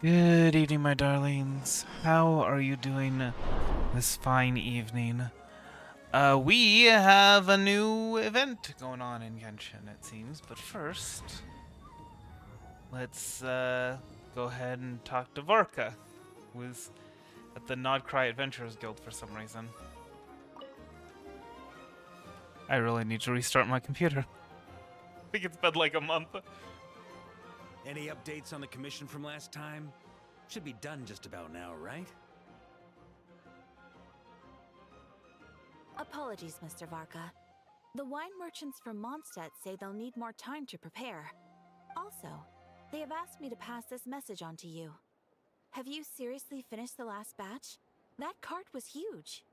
Good evening, my darlings. How are you doing this fine evening? We have a new event going on in Genshin, it seems. But first, let's go ahead and talk to Varka, who is at the Nodcry Adventurers Guild for some reason. I really need to restart my computer. I think it's been like a month. Any updates on the commission from last time? Should be done just about now, right? Apologies, Mr. Varka. The wine merchants from Mondstadt say they'll need more time to prepare. Also, they have asked me to pass this message on to you. Have you seriously finished the last batch? That cart was huge.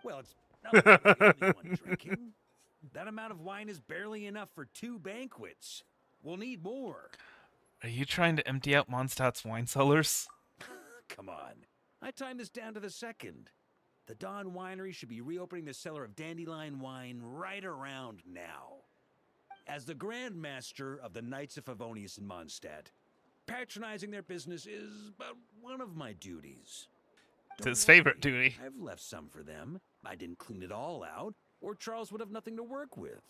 Well, it's not like I'm the only one drinking. That amount of wine is barely enough for 2 banquets. We'll need more. Are you trying to empty out Mondstadt's wine cellars? Come on. I timed this down to the second. The Dawn Winery should be reopening the cellar of dandelion wine right around now. As the Grand Master of the Knights of Favonius in Mondstadt, patronizing their business is but one of my duties. It's his favorite duty. I've left some for them. I didn't clean it all out, or Charles would have nothing to work with.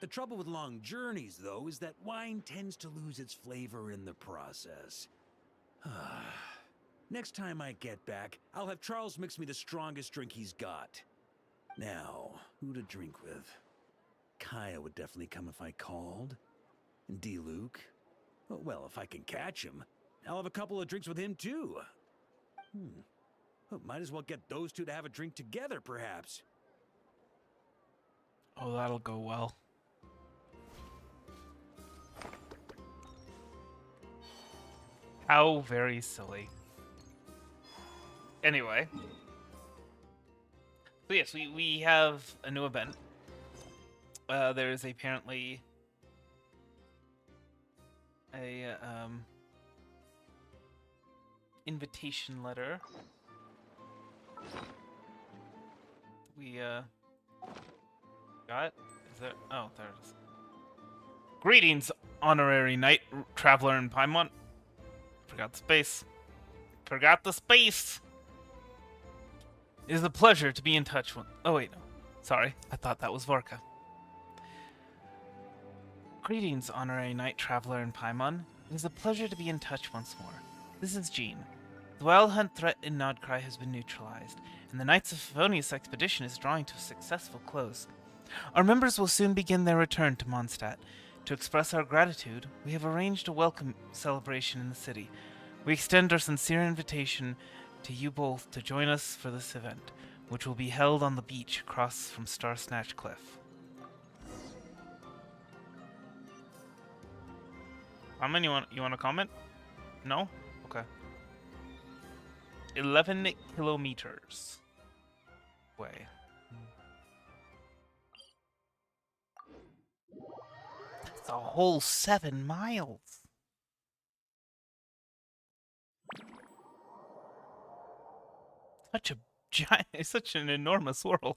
The trouble with long journeys, though, is that wine tends to lose its flavor in the process. Next time I get back, I'll have Charles mix me the strongest drink he's got. Now, who to drink with? Kaya would definitely come if I called. And D-Luke? Well, if I can catch him, I'll have a couple of drinks with him, too. Well, might as well get those two to have a drink together, perhaps. Oh, that'll go well. How very silly. Anyway. So yes, we have a new event. There is apparently a invitation letter. We got? Is there? Oh, there it is. Greetings, honorary knight traveler in Paimon. Forgot the space. Forgot the space. It is a pleasure to be in touch with. Oh wait, no. Sorry, I thought that was Varka. Greetings, honorary knight traveler in Paimon. It is a pleasure to be in touch once more. This is Jean. The wild hunt threat in Nodcry has been neutralized, and the Knights of Favonius expedition is drawing to a successful close. Our members will soon begin their return to Mondstadt. To express our gratitude, we have arranged a welcome celebration in the city. We extend our sincere invitation to you both to join us for this event, which will be held on the beach across from Star Snatch Cliff. Raymond, you want to comment? No? Okay. 11 kilometers away. That's a whole 7 miles. Such a giant, such an enormous world.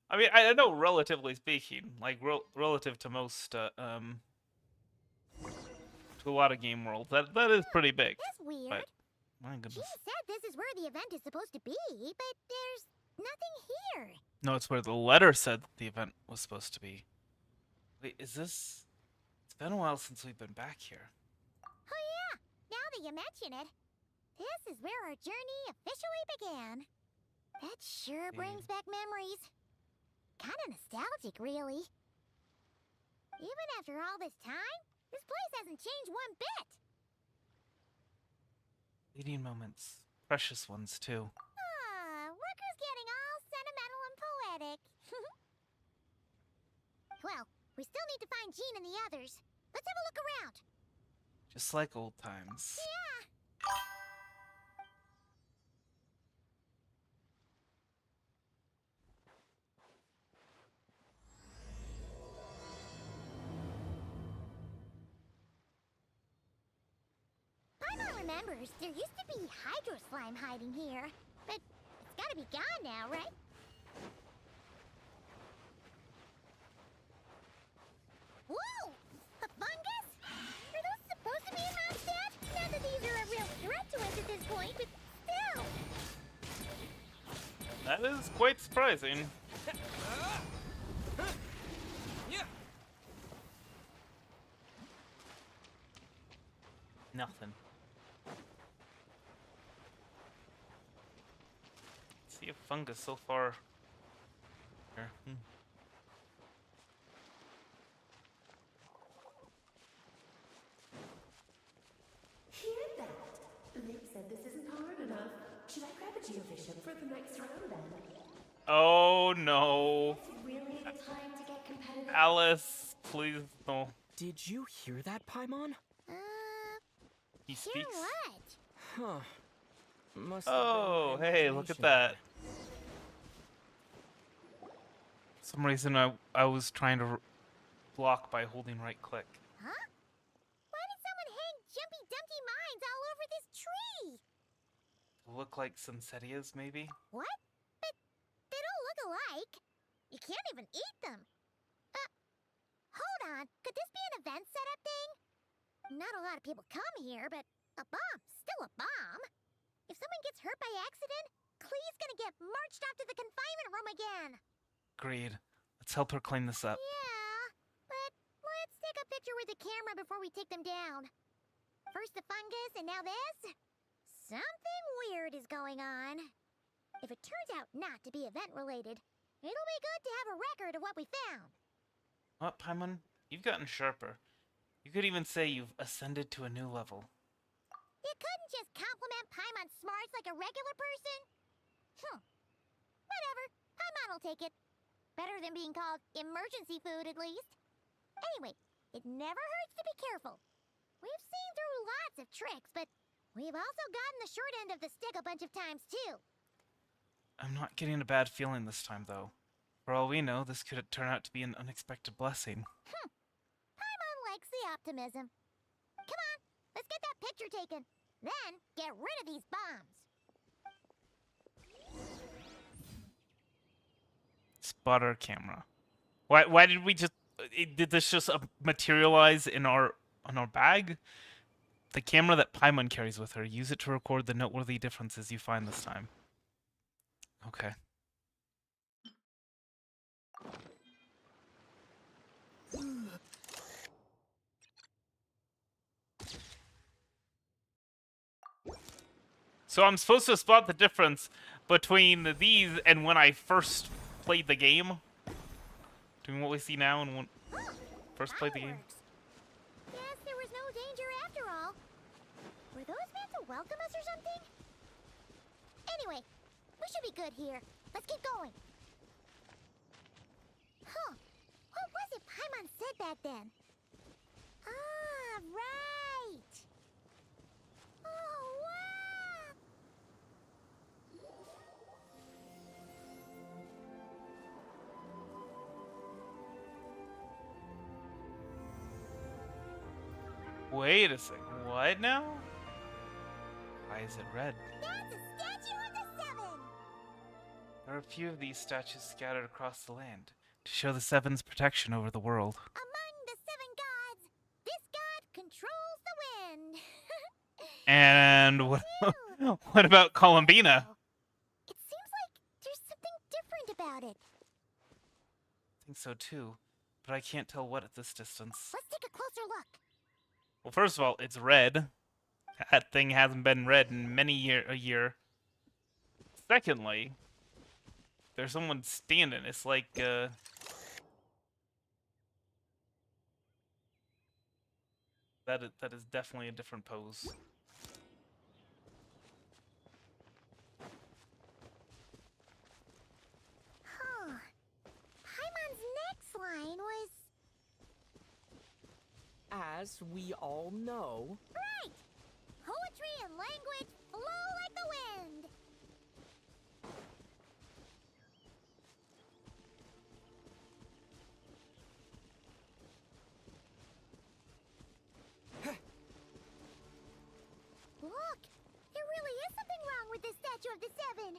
I mean, I know, relatively speaking, like relative to most, to a lot of game worlds, that is pretty big. That's weird. But, my goodness. She said this is where the event is supposed to be, but there's nothing here. No, it's where the letter said the event was supposed to be. Wait, is this? It's been a while since we've been back here. Oh yeah, now that you mention it, this is where our journey officially began. That sure brings back memories. Kinda nostalgic, really. Even after all this time, this place hasn't changed one bit. Fleeting moments. Precious ones, too. Look who's getting all sentimental and poetic. Well, we still need to find Jean and the others. Let's have a look around. Just like old times. Yeah. Paimon remembers there used to be hydro slime hiding here, but it's gotta be gone now, right? Whoa! A fungus? Are those supposed to be in Mondstadt? Now that these are right, but still. That is quite surprising. Nothing. See a fungus so far. Here. Hear that? Vic said this isn't hard enough. Should I grab a geofishing for the next round then? Oh no. Really the time to get competitive? Alice, please no. Did you hear that, Paimon? He Hear speaks. what? Huh. Must have been Oh, my hey, look at imagination. that. For some reason I was trying to block by holding right click. Huh? Why did someone hang Jumpy Dumpty mines all over this tree? Look like Sunsetias, maybe? What? But they don't look alike. You can't even eat them. Hold on. Could this be an event setup thing? Not a lot of people come here, but a bomb's still a bomb. If someone gets hurt by accident, Klee's gonna get marched off to the confinement room again. Agreed. Let's help her clean this up. Yeah, but let's take a picture with the camera before we take them down. First the fungus, and now this? Something weird is going on. If it turns out not to be event-related, it'll be good to have a record of what we found. What, Paimon? You've gotten sharper. You could even say you've ascended to a new level. You couldn't just compliment Paimon's smarts like a regular person? Whatever. Paimon will take it. Better than being called emergency food, at least. Anyway, it never hurts to be careful. We've seen through lots of tricks, but we've also gotten the short end of the stick a bunch of times, too. I'm not getting a bad feeling this time, though. For all we know, this could turn out to be an unexpected blessing. Paimon likes the optimism. Come on, let's get that picture taken. Then, get rid of these bombs. Spotter camera. Why did we just... did this just materialize in on our bag? The camera that Paimon carries with her. Use it to record the noteworthy differences you find this time. Okay. So I'm supposed to spot the difference between these and when I first played the game? Between what we see now and when first played the game? Fireworks. Guess there was no danger after all. Were those meant to welcome us or something? Anyway, we should be good here. Let's keep going. Huh. What was it Paimon said back then? Ah, right. Oh, wow. Wait a second. What now? Why is it red? That's a statue of the Seven. There are a few of these statues scattered across the land to show the Seven's protection over the world. Among the seven gods, this god controls the wind. And what about Columbina? It seems like there's something different about it. I think so too, but I can't tell what at this distance. Let's take a closer look. Well, first of all, it's red. That thing hasn't been red in a year. Secondly, there's someone standing. It's like that is definitely a different pose. Huh. Paimon's next line was... As we all know, Right! Poetry and language flow like the wind. Look! There really is something wrong with this statue of the Seven.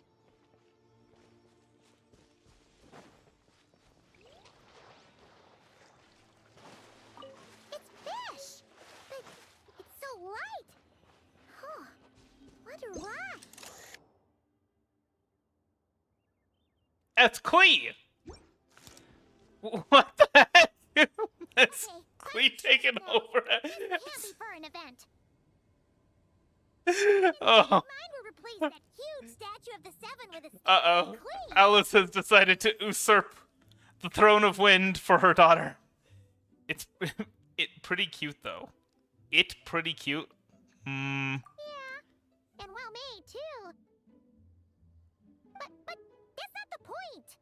It's fish! But it's so light! Huh. Wonder why? That's Kui! What the heck? That's Okay, Kui taking over. Can't be for an event. Oh. Mine will replace that huge statue of the Seven with a statue Uh-oh. of the Queen. Alice has decided to usurp the throne of wind for her daughter. It's pretty cute though. It pretty cute. Yeah, and well made too. But that's not the point.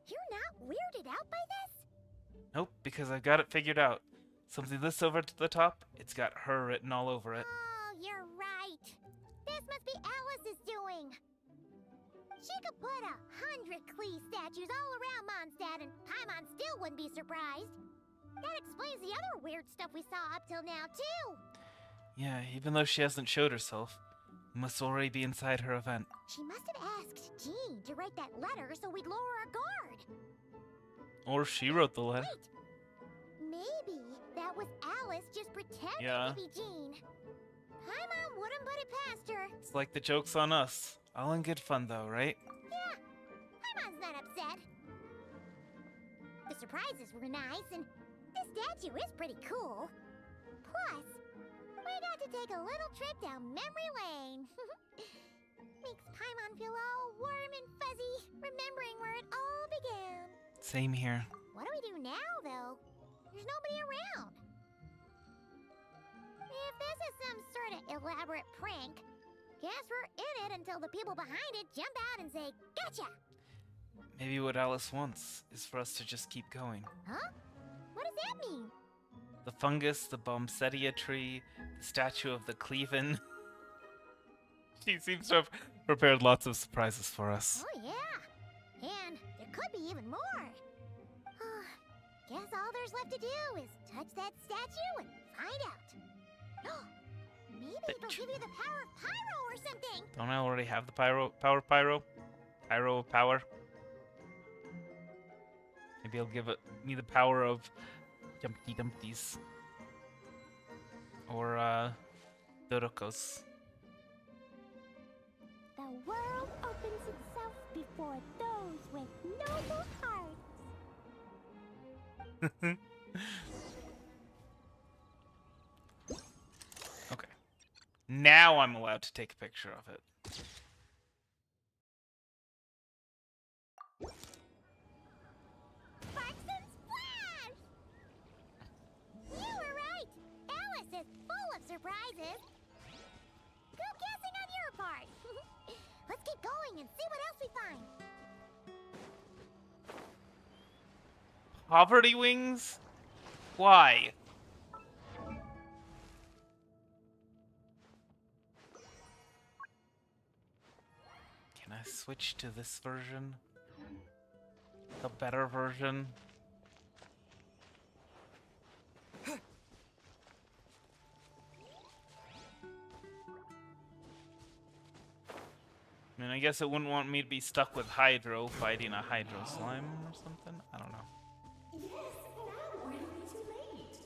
You're not weirded out by this? Nope, because I've got it figured out. Something this over to the top, it's got her written all over it. Oh, you're right. This must be Alice's doing. She could put 100 Klee statues all around Mondstadt and Paimon still wouldn't be surprised. That explains the other weird stuff we saw up till now, too. Yeah, even though she hasn't showed herself, we must already be inside her event. She must have asked Jean to write that letter so we'd lower our guard. Or she wrote the letter. Wait, maybe that was Alice just pretending Yeah. to be Jean. Paimon wouldn't put it past her. It's like the joke's on us. All in good fun though, right? Yeah, Paimon's not upset. The surprises were nice, and this statue is pretty cool. Plus, we got to take a little trip down memory lane. Makes Paimon feel all warm and fuzzy, remembering where it all began. Same here. What do we do now, though? There's nobody around. If this is some sort of elaborate prank, guess we're in it until the people behind it jump out and say, "Gotcha!" Maybe what Alice wants is for us to just keep going. Huh? What does that mean? The fungus, the Bombsettia tree, the statue of the Cleaven. She seems to have prepared lots of surprises for us. Oh, yeah. And there could be even more. Guess all there's left to do is touch that statue and find out. Maybe it'll give you the power of Pyro or something. Don't I already have the Pyro of power? Maybe it'll give me the power of Jumpty Dumpties. Or, Dorokos. The world opens itself before those with noble hearts. Okay. Now I'm allowed to take a picture of it. Sparks and splash! You were right. Alice is full of surprises. Good guessing on your part. Let's keep going and see what else we find. Poverty wings? Why? Can I switch to this version? The better version? I mean, I guess it wouldn't want me to be stuck with Hydro fighting a Hydro slime or something? I don't know. Yes, now or it'll be too late.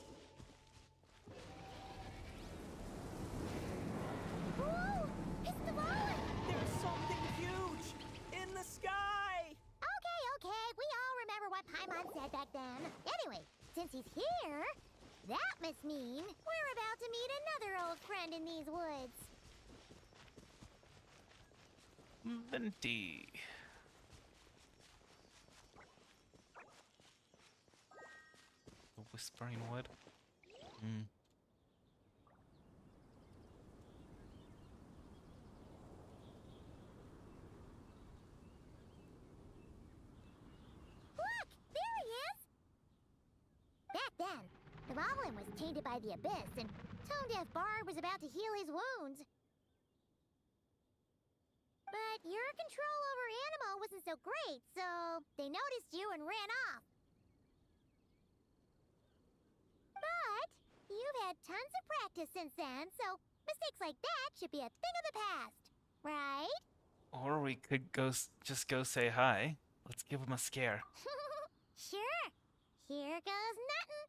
Whoa! It's the wallet! There's something huge in the sky! Okay, we all remember what Paimon said back then. Anyway, since he's here, that must mean we're about to meet another old friend in these woods. Venti. The Whispering Wood. Look! There he is! Back then, the Goblin was tainted by the Abyss, and Tone-Deaf Bard was about to heal his wounds. But your control over Animo wasn't so great, so they noticed you and ran off. But you've had tons of practice since then, so mistakes like that should be a thing of the past, right? Or we could just go say hi. Let's give him a scare. Sure. Here goes nothing.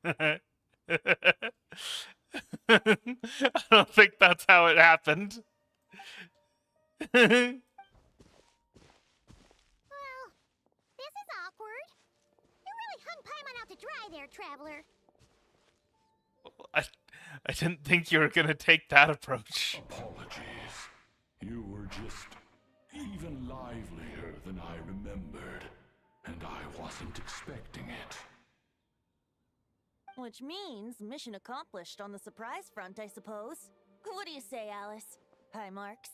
I don't think that's how it happened. Well, this is awkward. You really hung Paimon out to dry there, traveler. I didn't think you were gonna take that approach. Apologies. You were just even livelier than I remembered, and I wasn't expecting it. Which means mission accomplished on the surprise front, I suppose. What do you say, Alice? High marks.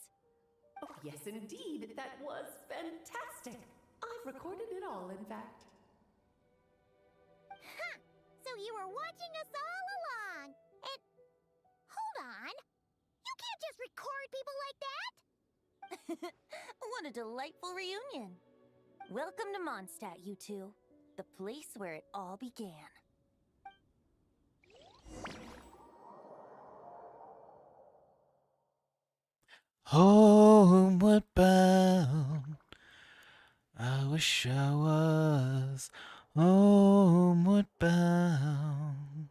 Oh, yes, indeed. That was fantastic. I've recorded it all, in fact. Huh! So you were watching us all along. And hold on. You can't just record people like that. What a delightful reunion. Welcome to Mondstadt, you two. The place where it all began. Homeward bound, I wish I was homeward bound.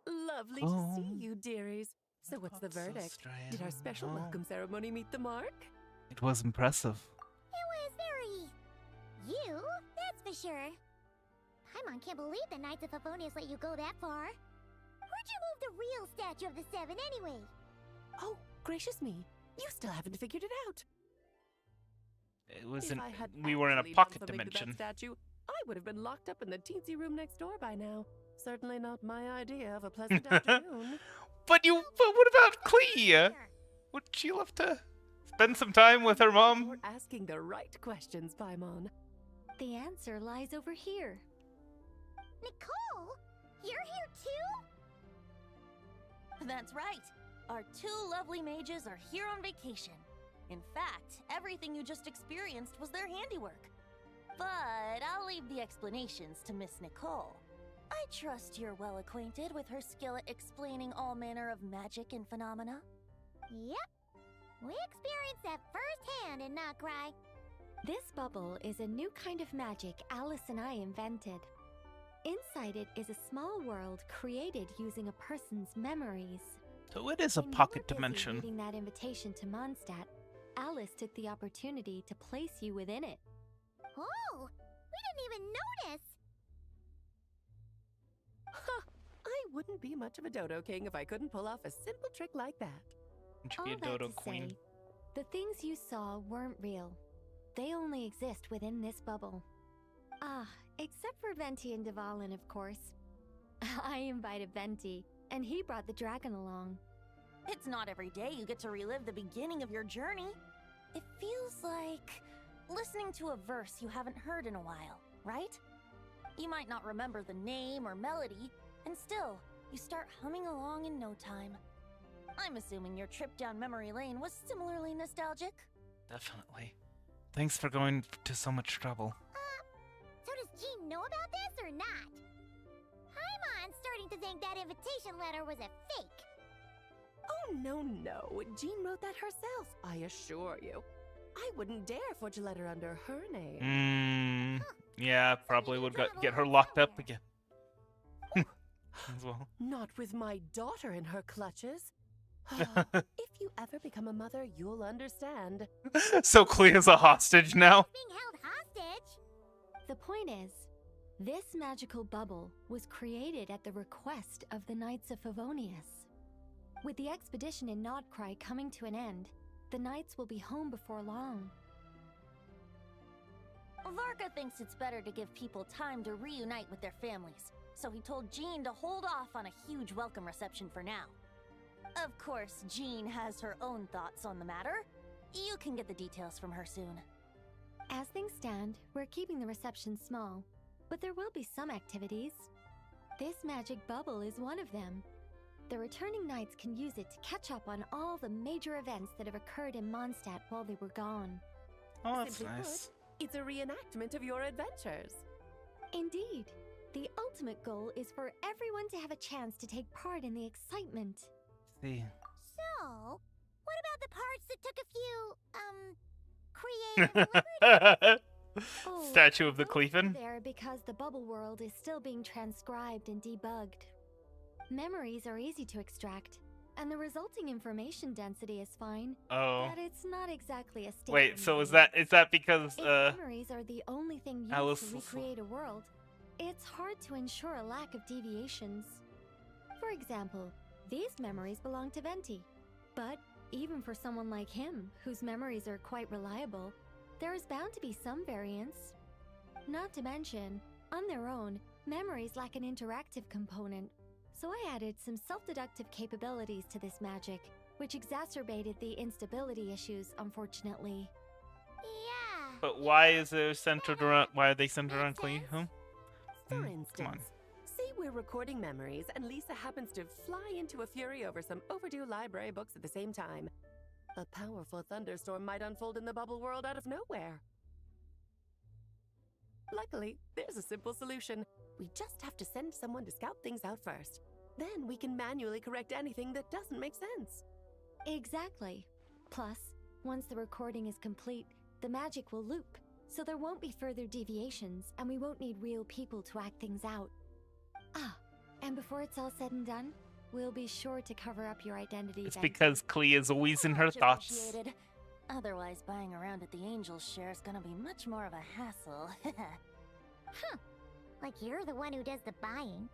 Lovely to see you, dearies. So what's the verdict? Did our special welcome ceremony meet the mark? It was impressive. It was very... you, that's for sure. Paimon can't believe the Knights of Favonius let you go that far. Where'd you move the real statue of the Seven anyway? Oh, gracious me. You still haven't figured it out. It was If in, I had we were in a actually done pocket something to that dimension. statue, I would have been locked up in the teensy room next door by now. Certainly not my idea of a pleasant afternoon. But what about Clea? Would she love to spend some time with her mom? You're asking the right questions, Paimon. The answer lies over here. Nicole, you're here too? That's right. Our two lovely mages are here on vacation. In fact, everything you just experienced was their handiwork. But I'll leave the explanations to Miss Nicole. I trust you're well acquainted with her skill at explaining all manner of magic and phenomena. Yep. We experienced that firsthand in Notcry. This bubble is a new kind of magic Alice and I invented. Inside it is a small world created using a person's memories. So it is a When you pocket were busy dimension. reading that invitation to Mondstadt, Alice took the opportunity to place you within it. Oh, we didn't even notice. Huh, I wouldn't be much of a dodo king if I couldn't pull off a simple trick like that. Would you be All a that dodo to queen? say, the things you saw weren't real. They only exist within this bubble. Ah, except for Venti and Dvalin, of course. I invited Venti, and he brought the dragon along. It's not every day you get to relive the beginning of your journey. It feels like listening to a verse you haven't heard in a while, right? You might not remember the name or melody, and still, you start humming along in no time. I'm assuming your trip down memory lane was similarly nostalgic? Definitely. Thanks for going to so much trouble. So does Jean know about this or not? Paimon's starting to think that invitation letter was a fake. Oh, no. Jean wrote that herself, I assure you. I wouldn't dare forge a letter under her name. Yeah, probably would get her locked up again. As well. Not with my daughter in her clutches. If you ever become a mother, you'll understand. So Clea's a hostage now? Being held hostage? The point is, this magical bubble was created at the request of the Knights of Favonius. With the expedition in Nodcry coming to an end, the Knights will be home before long. Varka thinks it's better to give people time to reunite with their families, so he told Jean to hold off on a huge welcome reception for now. Of course, Jean has her own thoughts on the matter. You can get the details from her soon. As things stand, we're keeping the reception small, but there will be some activities. This magic bubble is one of them. The returning Knights can use it to catch up on all the major events that have occurred in Mondstadt while they were gone. Oh, that's Simply nice. put, it's a reenactment of your adventures. Indeed. The ultimate goal is for everyone to have a chance to take part in the excitement. See. So, what about the parts that took a few, creative liberties? Oh, Statue of the those are Cleaven. there because the bubble world is still being transcribed and debugged. Memories are easy to extract, and the resulting information density is fine. Oh. But it's not exactly a state. Wait, so is that because if memories are the only thing used Alice to recreate a world, it's hard to ensure a lack of deviations. For example, these memories belong to Venti. But even for someone like him, whose memories are quite reliable, there is bound to be some variance. Not to mention, on their own, memories lack an interactive component. So I added some self-deductive capabilities to this magic, which exacerbated the instability issues, unfortunately. Yeah. But why is it centered around? Why are they centered around Clee? Huh? For Come on. instance, say we're recording memories and Lisa happens to fly into a fury over some overdue library books at the same time. A powerful thunderstorm might unfold in the bubble world out of nowhere. Luckily, there's a simple solution. We just have to send someone to scout things out first. Then we can manually correct anything that doesn't make sense. Exactly. Plus, once the recording is complete, the magic will loop, so there won't be further deviations, and we won't need real people to act things out. Ah, and before it's all said and done, we'll be sure to cover up your identity. It's Venti. because Clee is always in her Much thoughts. appreciated. Otherwise, buying around at the Angel's share is gonna be much more of a hassle. Huh. Like you're the one who does the buying.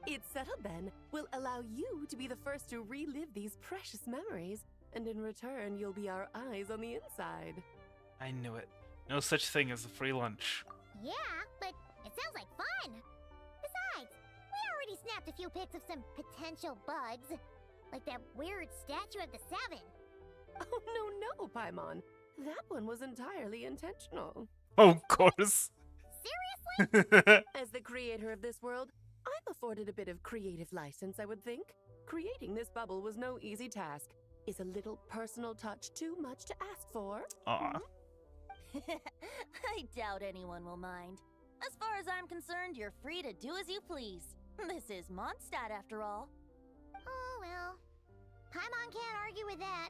It's settled then. We'll allow you to be the first to relive these precious memories, and in return, you'll be our eyes on the inside. I knew it. No such thing as a free lunch. Yeah, but it sounds like fun. Besides, we already snapped a few pics of some potential bugs. Like that weird statue of the Seven. Oh, no, Paimon. That one was entirely intentional. Oh, of course. Seriously? As the creator of this world, I'm afforded a bit of creative license, I would think. Creating this bubble was no easy task. Is a little personal touch too much to ask for? Aw. I doubt anyone will mind. As far as I'm concerned, you're free to do as you please. This is Mondstadt, after all. Oh, well. Paimon can't argue with that.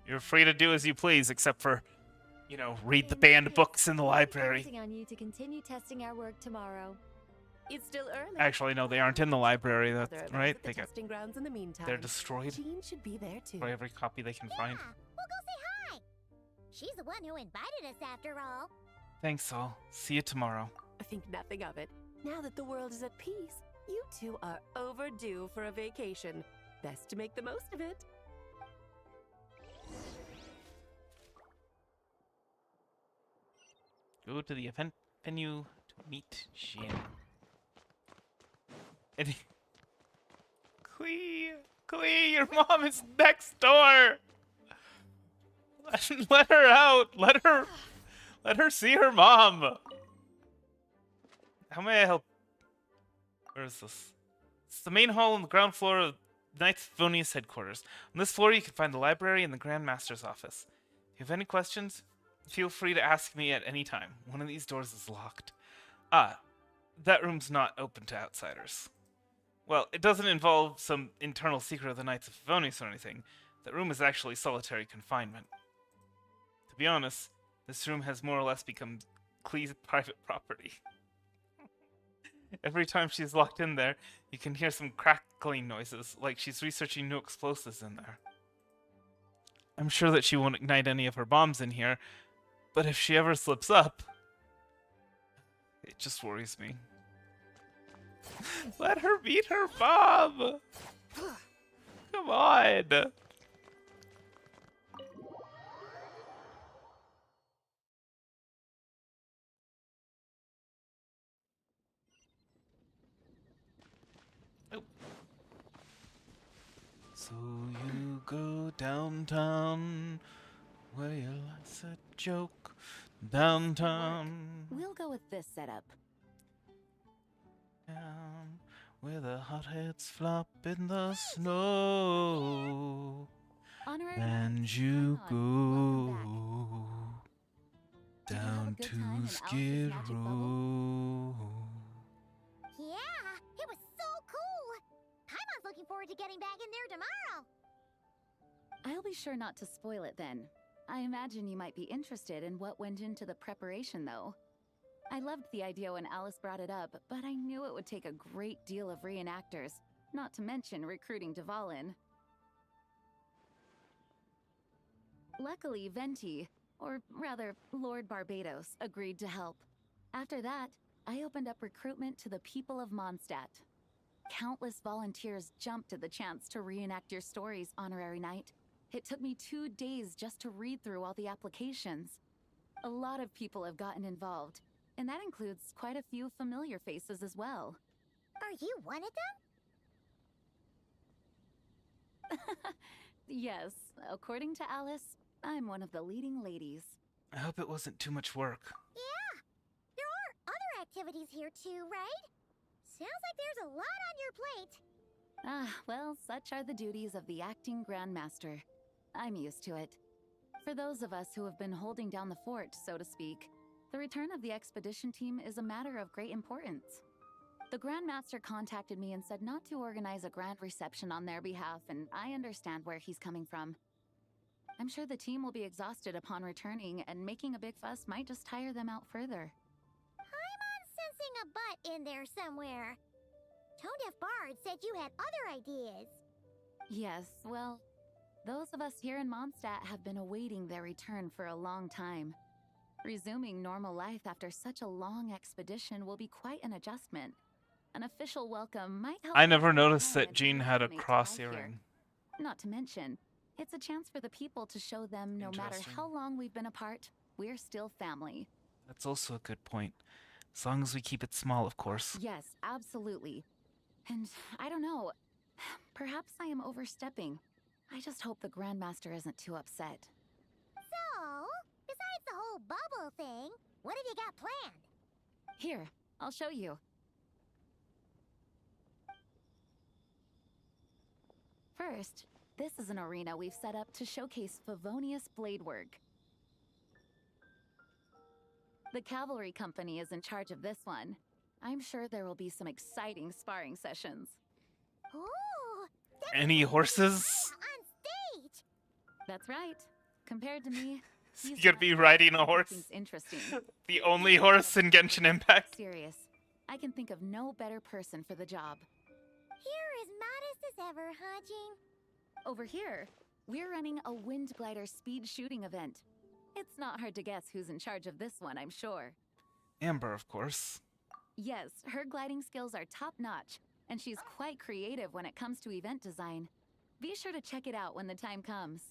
You're free to do as you please, except for, read the banned books in the library. Counting on you to continue testing our work tomorrow. It's still early. Actually, no, they aren't in the library. Other That's events right. at the They got testing grounds in the meantime. they're destroyed Jean should be there too. by every copy they can find. Yeah, we'll go say hi. She's the one who invited us after all. Thanks, all. See you tomorrow. I think nothing of it. Now that the world is at peace, you two are overdue for a vacation. Best to make the most of it. Go to the event venue to meet Shin. Clee, your mom is next door. Let her out. Let her see her mom. How may I help? Where is this? It's the main hall on the ground floor of Knights Favonius headquarters. On this floor, you can find the library and the Grand Master's office. If you have any questions, feel free to ask me at any time. One of these doors is locked. Ah, that room's not open to outsiders. Well, it doesn't involve some internal secret of the Knights of Favonius or anything. That room is actually solitary confinement. To be honest, this room has more or less become Clee's private property. Every time she's locked in there, you can hear some crackling noises, like she's researching new explosives in there. I'm sure that she won't ignite any of her bombs in here, but if she ever slips up, it just worries me. Let her meet her mom! Come on! Oh. So you go downtown, where your life's a joke. Downtown, We'll go with this setup. down, where the hotheads flop in the snow. Honorary And you go down to Skid Row. Yeah, it was so cool. Paimon's looking forward to getting back in there tomorrow. I'll be sure not to spoil it then. I imagine you might be interested in what went into the preparation, though. I loved the idea when Alice brought it up, but I knew it would take a great deal of reenactors, not to mention recruiting Dvalin. Luckily, Venti, or rather, Lord Barbados, agreed to help. After that, I opened up recruitment to the people of Mondstadt. Countless volunteers jumped at the chance to reenact your stories, Honorary Knight. It took me 2 days just to read through all the applications. A lot of people have gotten involved, and that includes quite a few familiar faces as well. Are you one of them? Yes, according to Alice, I'm one of the leading ladies. I hope it wasn't too much work. Yeah. There are other activities here too, right? Sounds like there's a lot on your plate. Ah, well, such are the duties of the acting Grandmaster. I'm used to it. For those of us who have been holding down the fort, so to speak, the return of the expedition team is a matter of great importance. The Grandmaster contacted me and said not to organize a grand reception on their behalf, and I understand where he's coming from. I'm sure the team will be exhausted upon returning, and making a big fuss might just tire them out further. I'm sensing a butt in there somewhere. Tone-deaf Bard said you had other ideas. Yes, well, those of us here in Mondstadt have been awaiting their return for a long time. Resuming normal life after such a long expedition will be quite an adjustment. An official welcome might help. I never noticed that and Jean had a acclimate to cross life here. earring. Not to mention, it's a chance for the people to show them no matter Interesting. how long we've been apart, we're still family. That's also a good point. As long as we keep it small, of course. Yes, absolutely. And I don't know, perhaps I am overstepping. I just hope the Grandmaster isn't too upset. So, besides the whole bubble thing, what have you got planned? Here, I'll show you. First, this is an arena we've set up to showcase Favonius blade work. The Cavalry Company is in charge of this one. I'm sure there will be some exciting sparring sessions. Ooh, Any horses? on stage. That's right. Compared to me, You he's gonna got be riding a everything horse? seems interesting. The only horse in Genshin Impact? Serious. I can think of no better person for the job. You're as modest as ever, huh, Jean? Over here, we're running a wind glider speed shooting event. It's not hard to guess who's in charge of this one, I'm sure. Amber, of course. Yes, her gliding skills are top-notch, and she's quite creative when it comes to event design. Be sure to check it out when the time comes.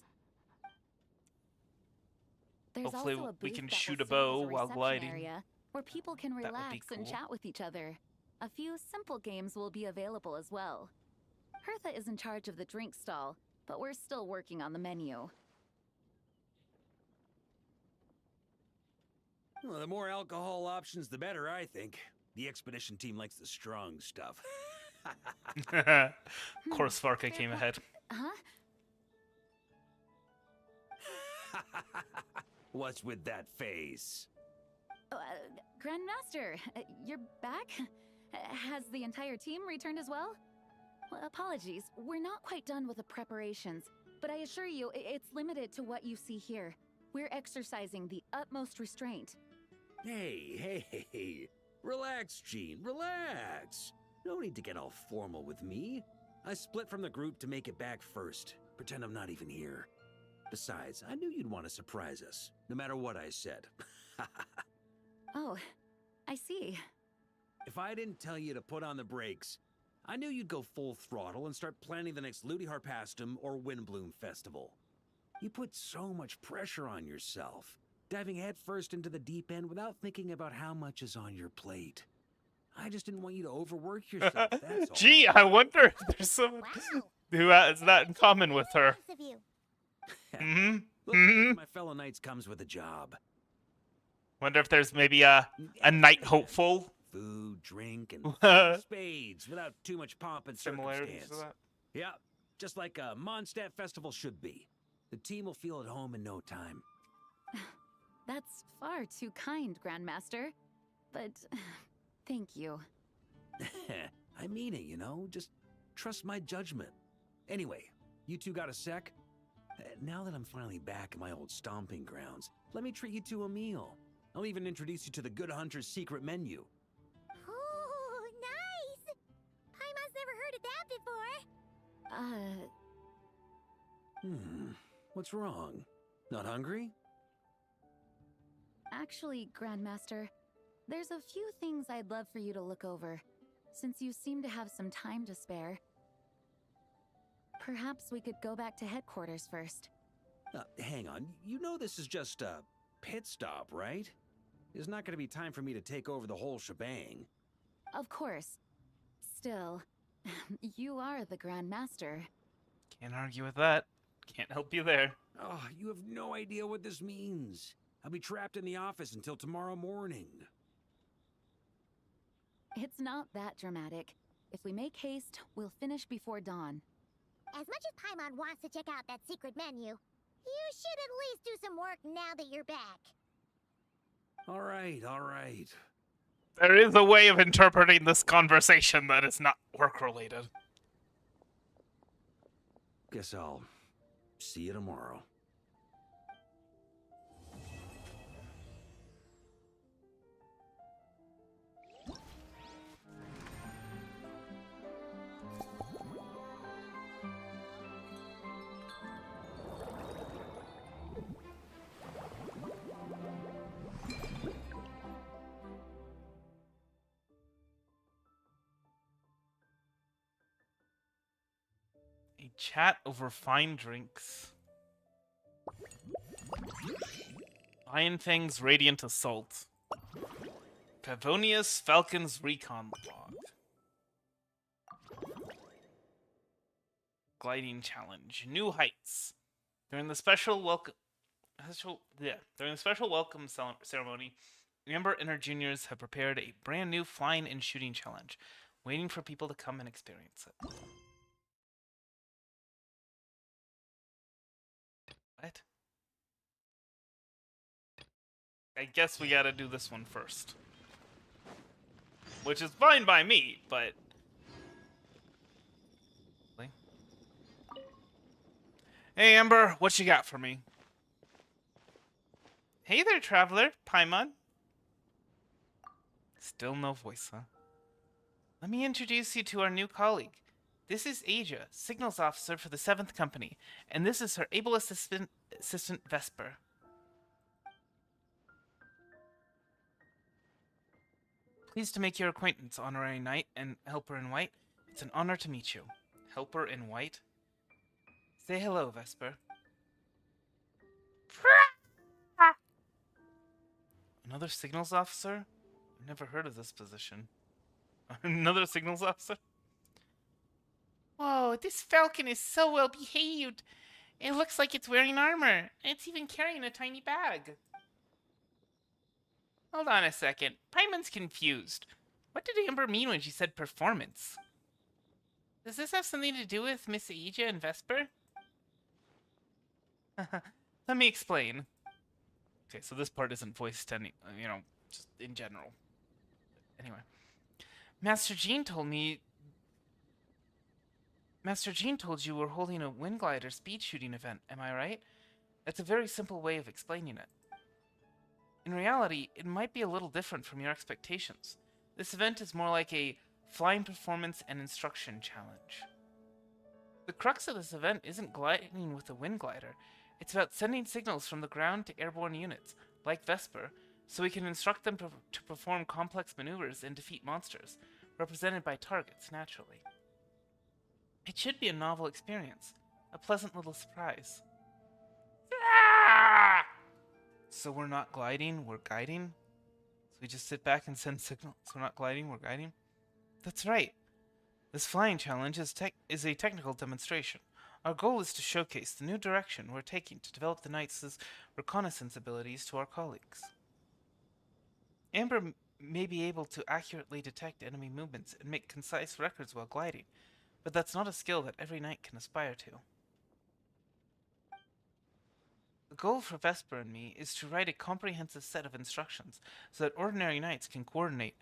There's Hopefully also a we booth can that will shoot a serve bow as while reception gliding. area where people can That would be relax and cool. chat with each other. A few simple games will be available as well. Hertha is in charge of the drink stall, but we're still working on the menu. Well, the more alcohol options, the better, I think. The expedition team likes the strong stuff. Of course, Varka came ahead. Huh? What's with that face? Grandmaster, you're back? Has the entire team returned as well? Well, apologies, we're not quite done with the preparations, but I assure you, it's limited to what you see here. We're exercising the utmost restraint. Hey. Relax, Jean, relax. No need to get all formal with me. I split from the group to make it back first. Pretend I'm not even here. Besides, I knew you'd want to surprise us, no matter what I said. Oh, I see. If I didn't tell you to put on the brakes, I knew you'd go full throttle and start planning the next Ludi Harpastum or Windbloom Festival. You put so much pressure on yourself, diving headfirst into the deep end without thinking about how much is on your plate. I just didn't want you to overwork yourself, that's all. Gee, I wonder if there's someone Wow. who has that in common with her. Nice of you. Mm-hmm. My fellow knights comes with a job. Wonder if there's maybe a knight hopeful. Food, drink, and spades without too much pomp and Similarities circumstance. to that. Yeah, just like a Mondstadt festival should be. The team will feel at home in no time. That's far too kind, Grandmaster. But thank you. I mean it, you know? Just trust my judgment. Anyway, you two got a sec? Now that I'm finally back in my old stomping grounds, let me treat you to a meal. I'll even introduce you to the Good Hunter's secret menu. Ooh, nice! Paimon's never heard of that before. What's wrong? Not hungry? Actually, Grandmaster, there's a few things I'd love for you to look over, since you seem to have some time to spare. Perhaps we could go back to headquarters first. Hang on. You know this is just a pit stop, right? There's not going to be time for me to take over the whole shebang. Of course. Still, you are the Grandmaster. Can't argue with that. Can't help you there. Oh, you have no idea what this means. I'll be trapped in the office until tomorrow morning. It's not that dramatic. If we make haste, we'll finish before dawn. As much as Paimon wants to check out that secret menu, you should at least do some work now that you're back. All right, all right. There is a way of interpreting this conversation that is not work-related. Guess I'll see you tomorrow. A chat over fine drinks. Iron Fang's Radiant Assault. Favonius Falcon's Recon Log. Gliding Challenge. New Heights. During the special welcome ceremony, Amber and her juniors have prepared a brand new flying and shooting challenge, waiting for people to come and experience it. What? I guess we gotta do this one first. Which is fine by me, but... Hey Amber, what you got for me? Hey there, traveler. Paimon. Still no voice, huh? Let me introduce you to our new colleague. This is Asia, Signals Officer for the 7th Company, and this is her able assistant Vesper. Pleased to make your acquaintance, Honorary Knight and Helper in White. It's an honor to meet you. Helper in White? Say hello, Vesper. Another Signals Officer? I've never heard of this position. Another Signals Officer? Whoa, this falcon is so well behaved. It looks like it's wearing armor. It's even carrying a tiny bag. Hold on a second. Paimon's confused. What did Amber mean when she said performance? Does this have something to do with Miss Asia and Vesper? Let me explain. Okay, so this part isn't voiced any, just in general. Anyway. Master Jean told you we're holding a wind glider speed shooting event, am I right? That's a very simple way of explaining it. In reality, it might be a little different from your expectations. This event is more like a flying performance and instruction challenge. The crux of this event isn't gliding with a wind glider. It's about sending signals from the ground to airborne units, like Vesper, so we can instruct them to perform complex maneuvers and defeat monsters, represented by targets, naturally. It should be a novel experience, a pleasant little surprise. Ah! So we're not gliding, we're guiding? So we just sit back and send signals. We're not gliding, we're guiding? That's right. This flying challenge is a technical demonstration. Our goal is to showcase the new direction we're taking to develop the Knights' reconnaissance abilities to our colleagues. Amber may be able to accurately detect enemy movements and make concise records while gliding, but that's not a skill that every knight can aspire to. The goal for Vesper and me is to write a comprehensive set of instructions so that ordinary knights can coordinate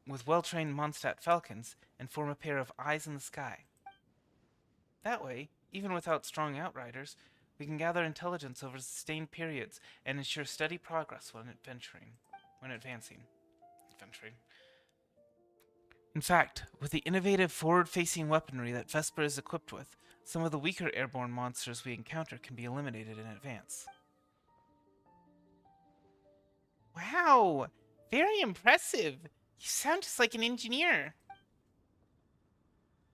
with well-trained Mondstadt falcons and form a pair of eyes in the sky. That way, even without strong outriders, We can gather intelligence over sustained periods and ensure steady progress when advancing. In fact, with the innovative forward-facing weaponry that Vesper is equipped with, some of the weaker airborne monsters we encounter can be eliminated in advance. Wow! Very impressive! You sound just like an engineer!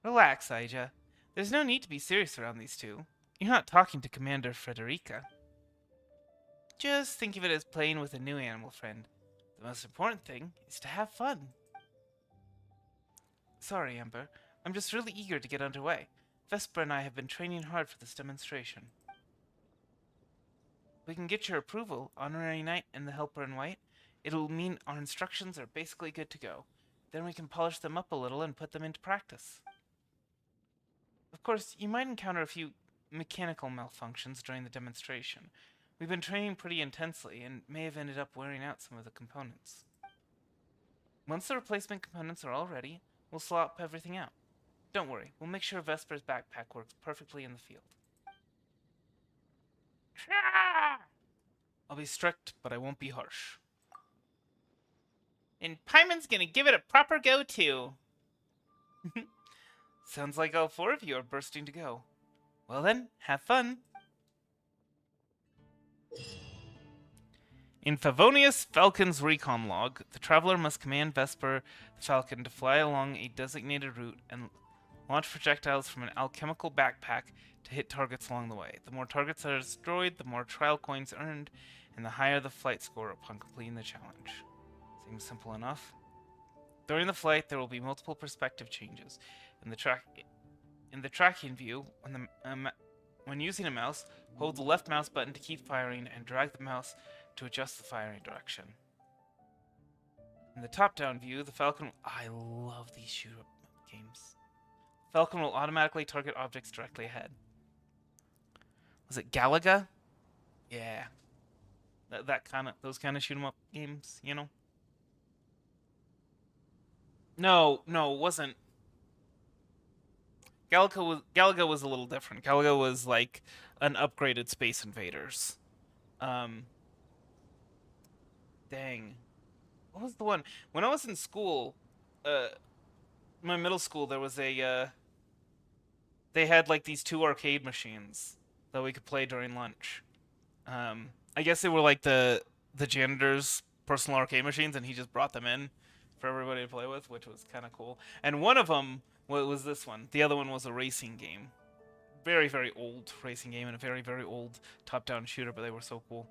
Relax, Aija. There's no need to be serious around these two. You're not talking to Commander Frederica. Just think of it as playing with a new animal friend. The most important thing is to have fun. Sorry, Amber. I'm just really eager to get underway. Vesper and I have been training hard for this demonstration. If we can get your approval, Honorary Knight and the Helper in White, it'll mean our instructions are basically good to go. Then we can polish them up a little and put them into practice. Of course, you might encounter a few mechanical malfunctions during the demonstration. We've been training pretty intensely and may have ended up wearing out some of the components. Once the replacement components are all ready, we'll swap everything out. Don't worry, we'll make sure Vesper's backpack works perfectly in the field. I'll be strict, but I won't be harsh. And Paimon's gonna give it a proper go too. Sounds like all four of you are bursting to go. Well then, have fun. In Favonius Falcon's recon log, the traveler must command Vesper the Falcon to fly along a designated route and launch projectiles from an alchemical backpack to hit targets along the way. The more targets that are destroyed, the more trial coins earned, and the higher the flight score upon completing the challenge. Seems simple enough. During the flight, there will be multiple perspective changes. In the tracking view, when using a mouse, hold the left mouse button to keep firing and drag the mouse to adjust the firing direction. In the top-down view, the Falcon... I love these shoot-up games. Falcon will automatically target objects directly ahead. Was it Galaga? Yeah. Those kind of shoot-em-up games, you know? No, it wasn't. Galaga was a little different. Galaga was like an upgraded Space Invaders. Dang. What was the one? When I was in school, my middle school, there was a, they had like these 2 arcade machines that we could play during lunch. I guess they were like the janitor's personal arcade machines, and he just brought them in for everybody to play with, which was kind of cool. And one of them was this one. The other one was a racing game. Very, very old racing game and a very, very old top-down shooter, but they were so cool.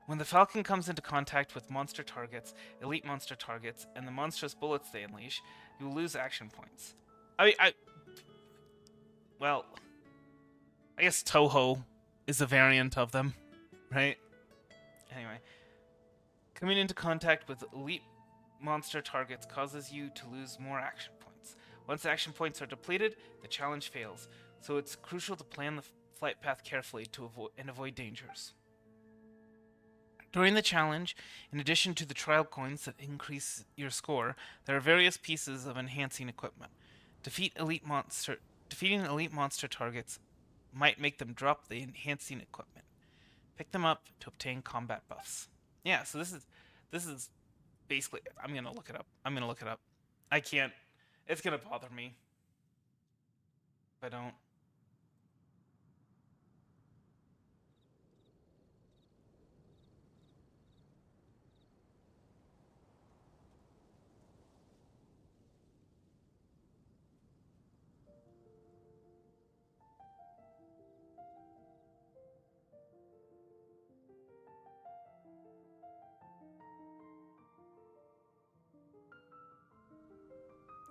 When the Falcon comes into contact with monster targets, elite monster targets, and the monstrous bullets they unleash, you will lose action points. Well, I guess Toho is a variant of them, right? Anyway, coming into contact with elite monster targets causes you to lose more action points. Once action points are depleted, the challenge fails, so it's crucial to plan the flight path carefully to avoid dangers. During the challenge, in addition to the trial coins that increase your score, there are various pieces of enhancing equipment. Defeating elite monster targets might make them drop the enhancing equipment. Pick them up to obtain combat buffs. Yeah, so this is basically, I'm gonna look it up. I can't. It's gonna bother me if I don't.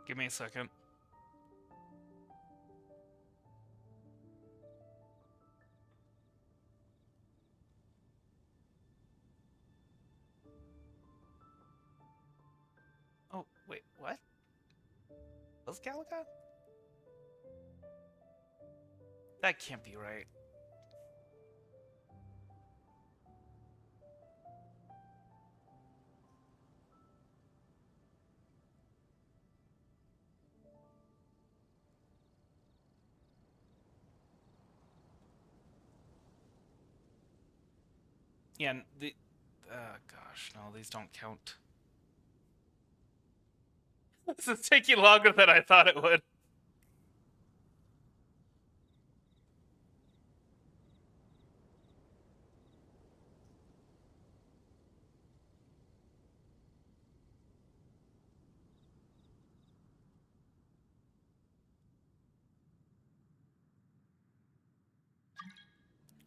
Give me a second. Oh, wait, what? Was Galaga? That can't be right. Yeah, the... gosh, no, these don't count. This is taking longer than I thought it would.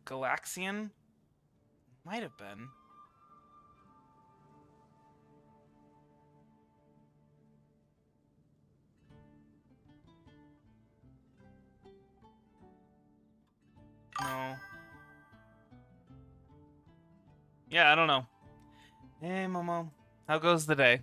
Galaxian? Might have been. No. Yeah, I don't know. Hey, Momo. How goes the day?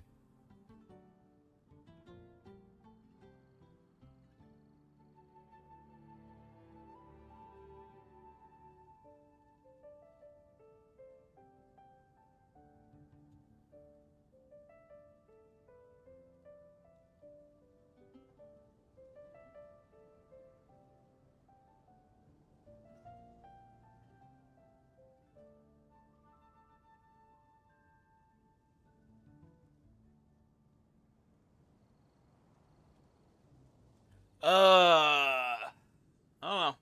I don't know.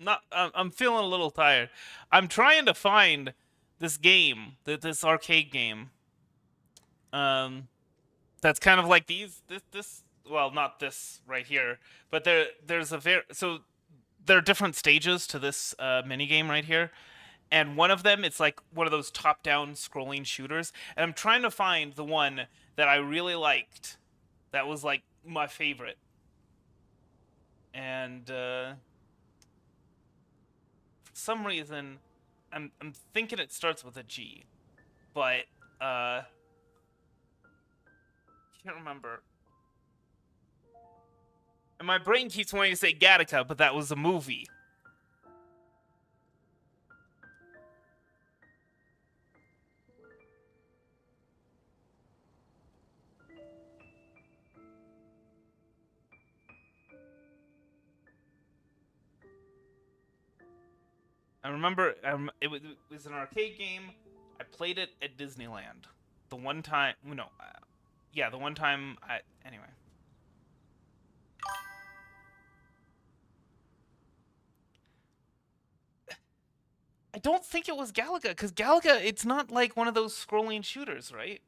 Not. I'm feeling a little tired. I'm trying to find this game, this arcade game. That's kind of like this. Well, not this right here, but there's a so there are different stages to this mini game right here, and one of them it's like one of those top-down scrolling shooters, and I'm trying to find the one that I really liked, that was like my favorite, and for some reason, I'm thinking it starts with a G, but can't remember. And my brain keeps wanting to say Gattaca, but that was a movie. I remember it was an arcade game. I played it at Disneyland. The one time, no, yeah, the one time anyway. I don't think it was Galaga, because Galaga, it's not like one of those scrolling shooters, right?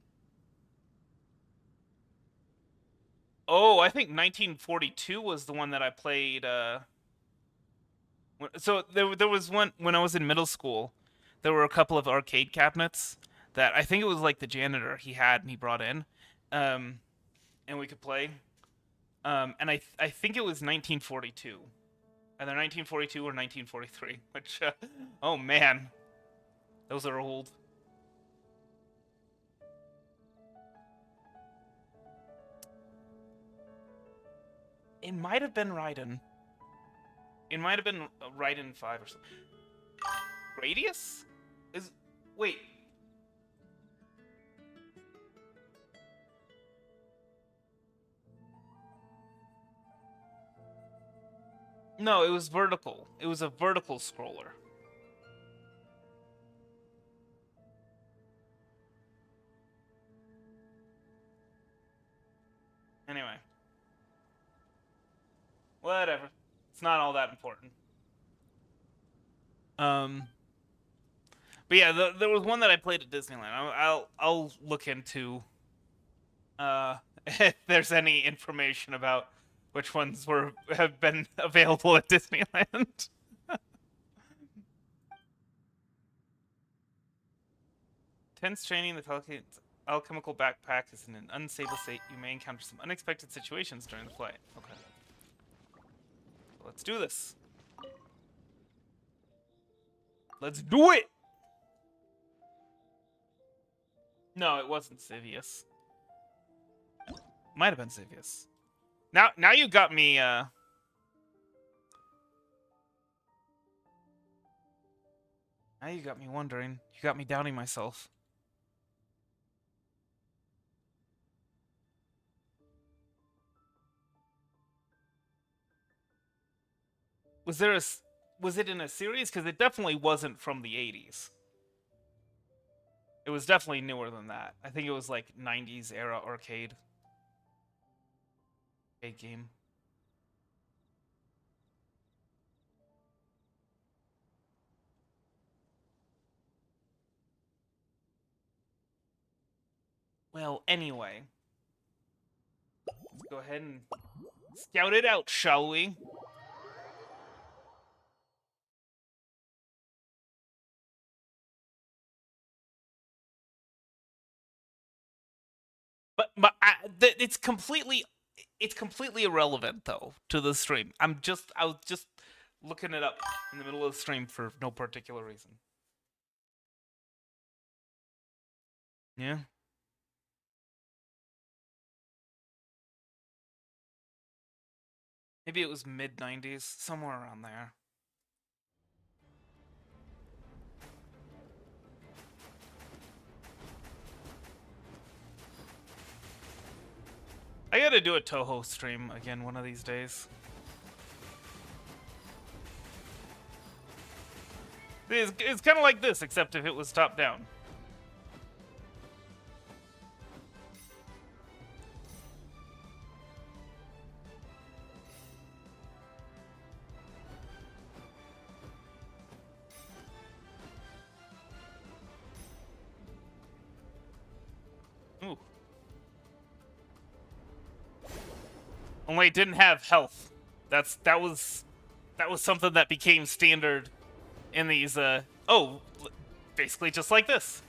Oh, I think 1942 was the one that I played. So there was one when I was in middle school. There were a couple of arcade cabinets that I think it was like the janitor he had and he brought in, and we could play. And I think it was 1942, either 1942 or 1943. Which, oh man, those are old. It might have been Raiden. It might have been Raiden 5 or something. Radius? Wait. No, it was vertical. It was a vertical scroller. Anyway. Whatever. It's not all that important. But yeah, there was one that I played at Disneyland. I'll look into if there's any information about which ones have been available at Disneyland. Tense training, the alchemical backpack is in an unstable state. You may encounter some unexpected situations during the flight. Okay. Let's do this. Let's do it! No, it wasn't Sivius. Might have been Sivius. Now you got me, Now you got me wondering. You got me doubting myself. Was it in a series? Because it definitely wasn't from the 80s. It was definitely newer than that. I think it was like 90s era arcade game. Well, anyway. Let's go ahead and scout it out, shall we? But it's completely irrelevant though to the stream. I was just looking it up in the middle of the stream for no particular reason. Yeah. Maybe it was mid-90s, somewhere around there. I gotta do a Toho stream again one of these days. It's kind of like this, except if it was top down. Ooh. Only it didn't have health. That was something that became standard in these basically just like this.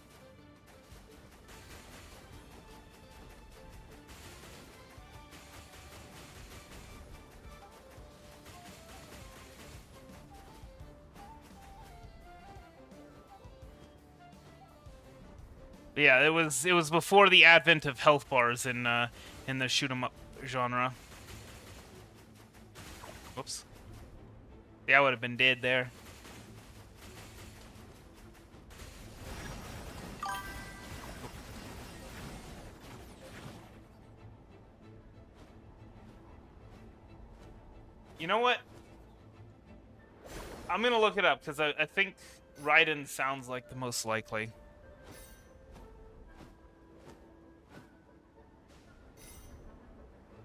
Yeah, it was before the advent of health bars in the shoot 'em up genre. Whoops. Yeah, I would have been dead there. You know what? I'm gonna look it up because I think Raiden sounds like the most likely.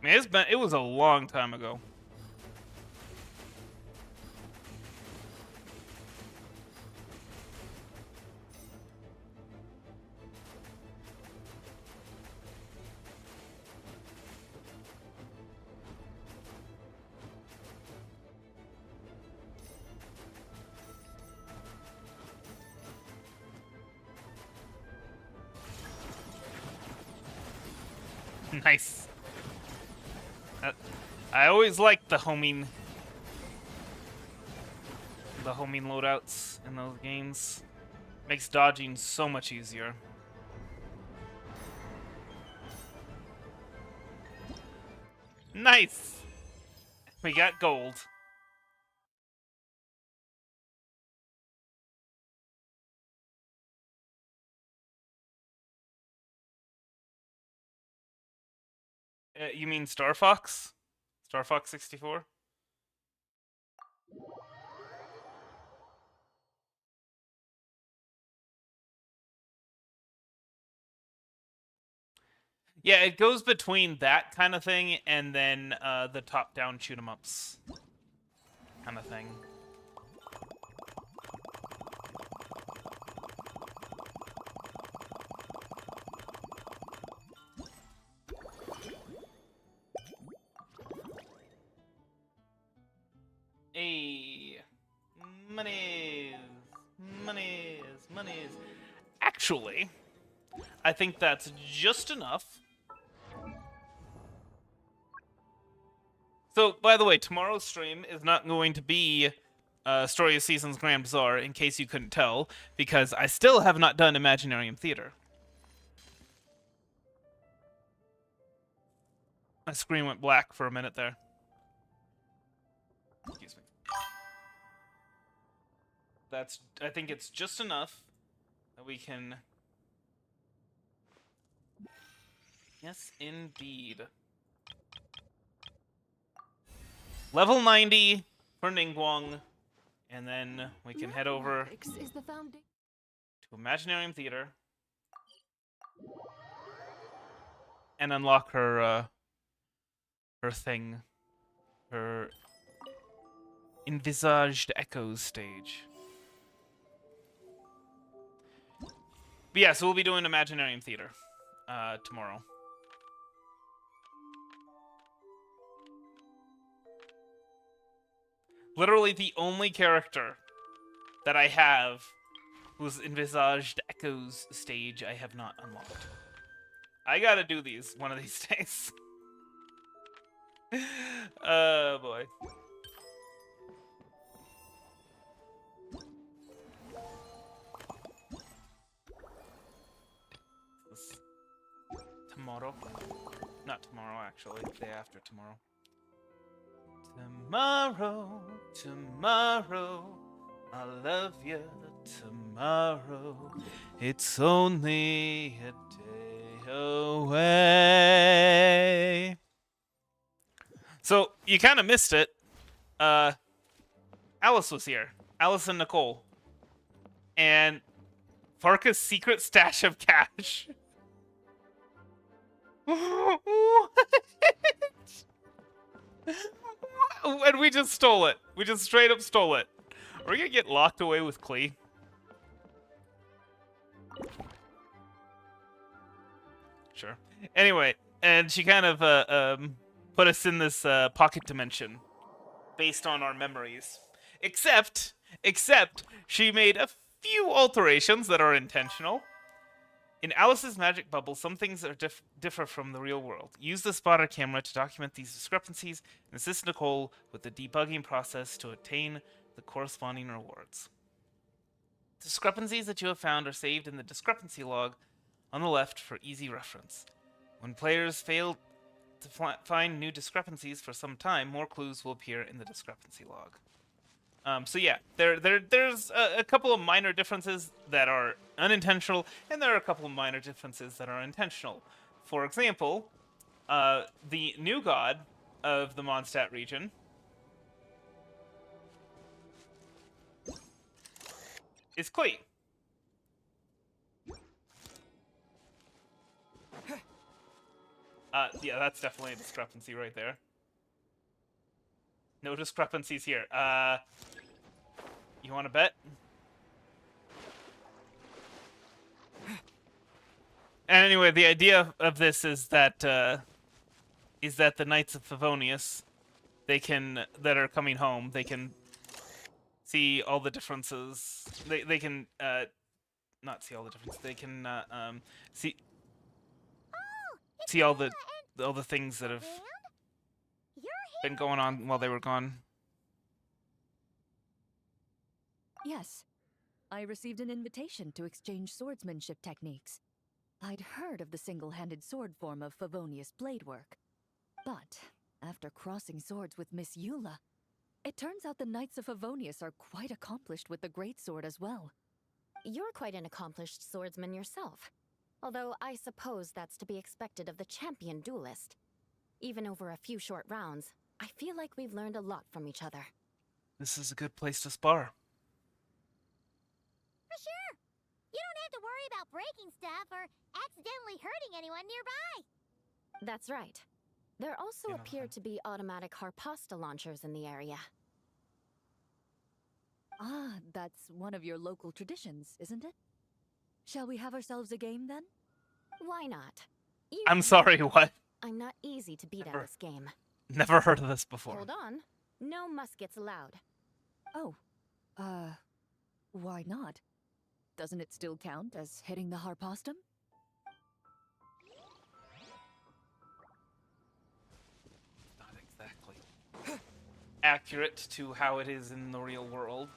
I mean, it was a long time ago. Nice. I always liked the homing loadouts in those games. Makes dodging so much easier. Nice. We got gold. You mean Star Fox? Star Fox 64? Yeah, it goes between that kind of thing and then the top-down shoot-'em-ups kind of thing. Hey, monies. Actually, I think that's just enough. So, by the way, tomorrow's stream is not going to be Story of Seasons Grand Bazaar, in case you couldn't tell, because I still have not done Imaginarium Theater. My screen went black for a minute there. Excuse me. I think it's just enough that we can... Yes, indeed. Level 90 for Ningguang, and then we can head over to Imaginarium Theater. and unlock her her thing, her envisaged echoes stage. But yeah, so we'll be doing Imaginarium Theater tomorrow. Literally the only character that I have whose envisaged echoes stage I have not unlocked. I gotta do these one of these days. Oh boy. This tomorrow. Not tomorrow, actually. Day after tomorrow. Tomorrow, tomorrow, I'll love you tomorrow. It's only a day away. So, you kind of missed it. Alice was here. Alice and Nicole. And Varka's secret stash of cash. What? And we just stole it. We just straight up stole it. Are we gonna get locked away with Klee? Sure. Anyway, and she kind of put us in this pocket dimension based on our memories. Except she made a few alterations that are intentional. In Alice's magic bubble, some things are differ from the real world. Use the spotter camera to document these discrepancies and assist Nicole with the debugging process to attain the corresponding rewards. Discrepancies that you have found are saved in the discrepancy log on the left for easy reference. When players fail to find new discrepancies for some time, more clues will appear in the discrepancy log. So yeah, there's a couple of minor differences that are unintentional, and there are a couple of minor differences that are intentional. For example, the new god of the Mondstadt region is Klee. Yeah, that's definitely a discrepancy right there. No discrepancies here. You want to bet? And anyway, the idea of this is that the Knights of Favonius, that are coming home, they can see all the differences. They can not see all the differences. They can see all the things that have been going on while they were gone. Yes. I received an invitation to exchange swordsmanship techniques. I'd heard of the single-handed sword form of Favonius blade work. But, after crossing swords with Miss Eula, it turns out the Knights of Favonius are quite accomplished with the greatsword as well. You're quite an accomplished swordsman yourself. Although I suppose that's to be expected of the champion duelist. Even over a few short rounds, I feel like we've learned a lot from each other. This is a good place to spar. For sure. You don't have to worry about breaking stuff or accidentally hurting anyone nearby. That's right. There also appear to be automatic harpasta launchers in the area. Ah, that's one of your local traditions, isn't it? Shall we have ourselves a game, then? Why not? I'm sorry, what? I'm not easy to beat at this game. Never heard of this before. Hold on. No muskets allowed. Oh. Why not? Doesn't it still count as hitting the harpastum? Not exactly accurate to how it is in the real world.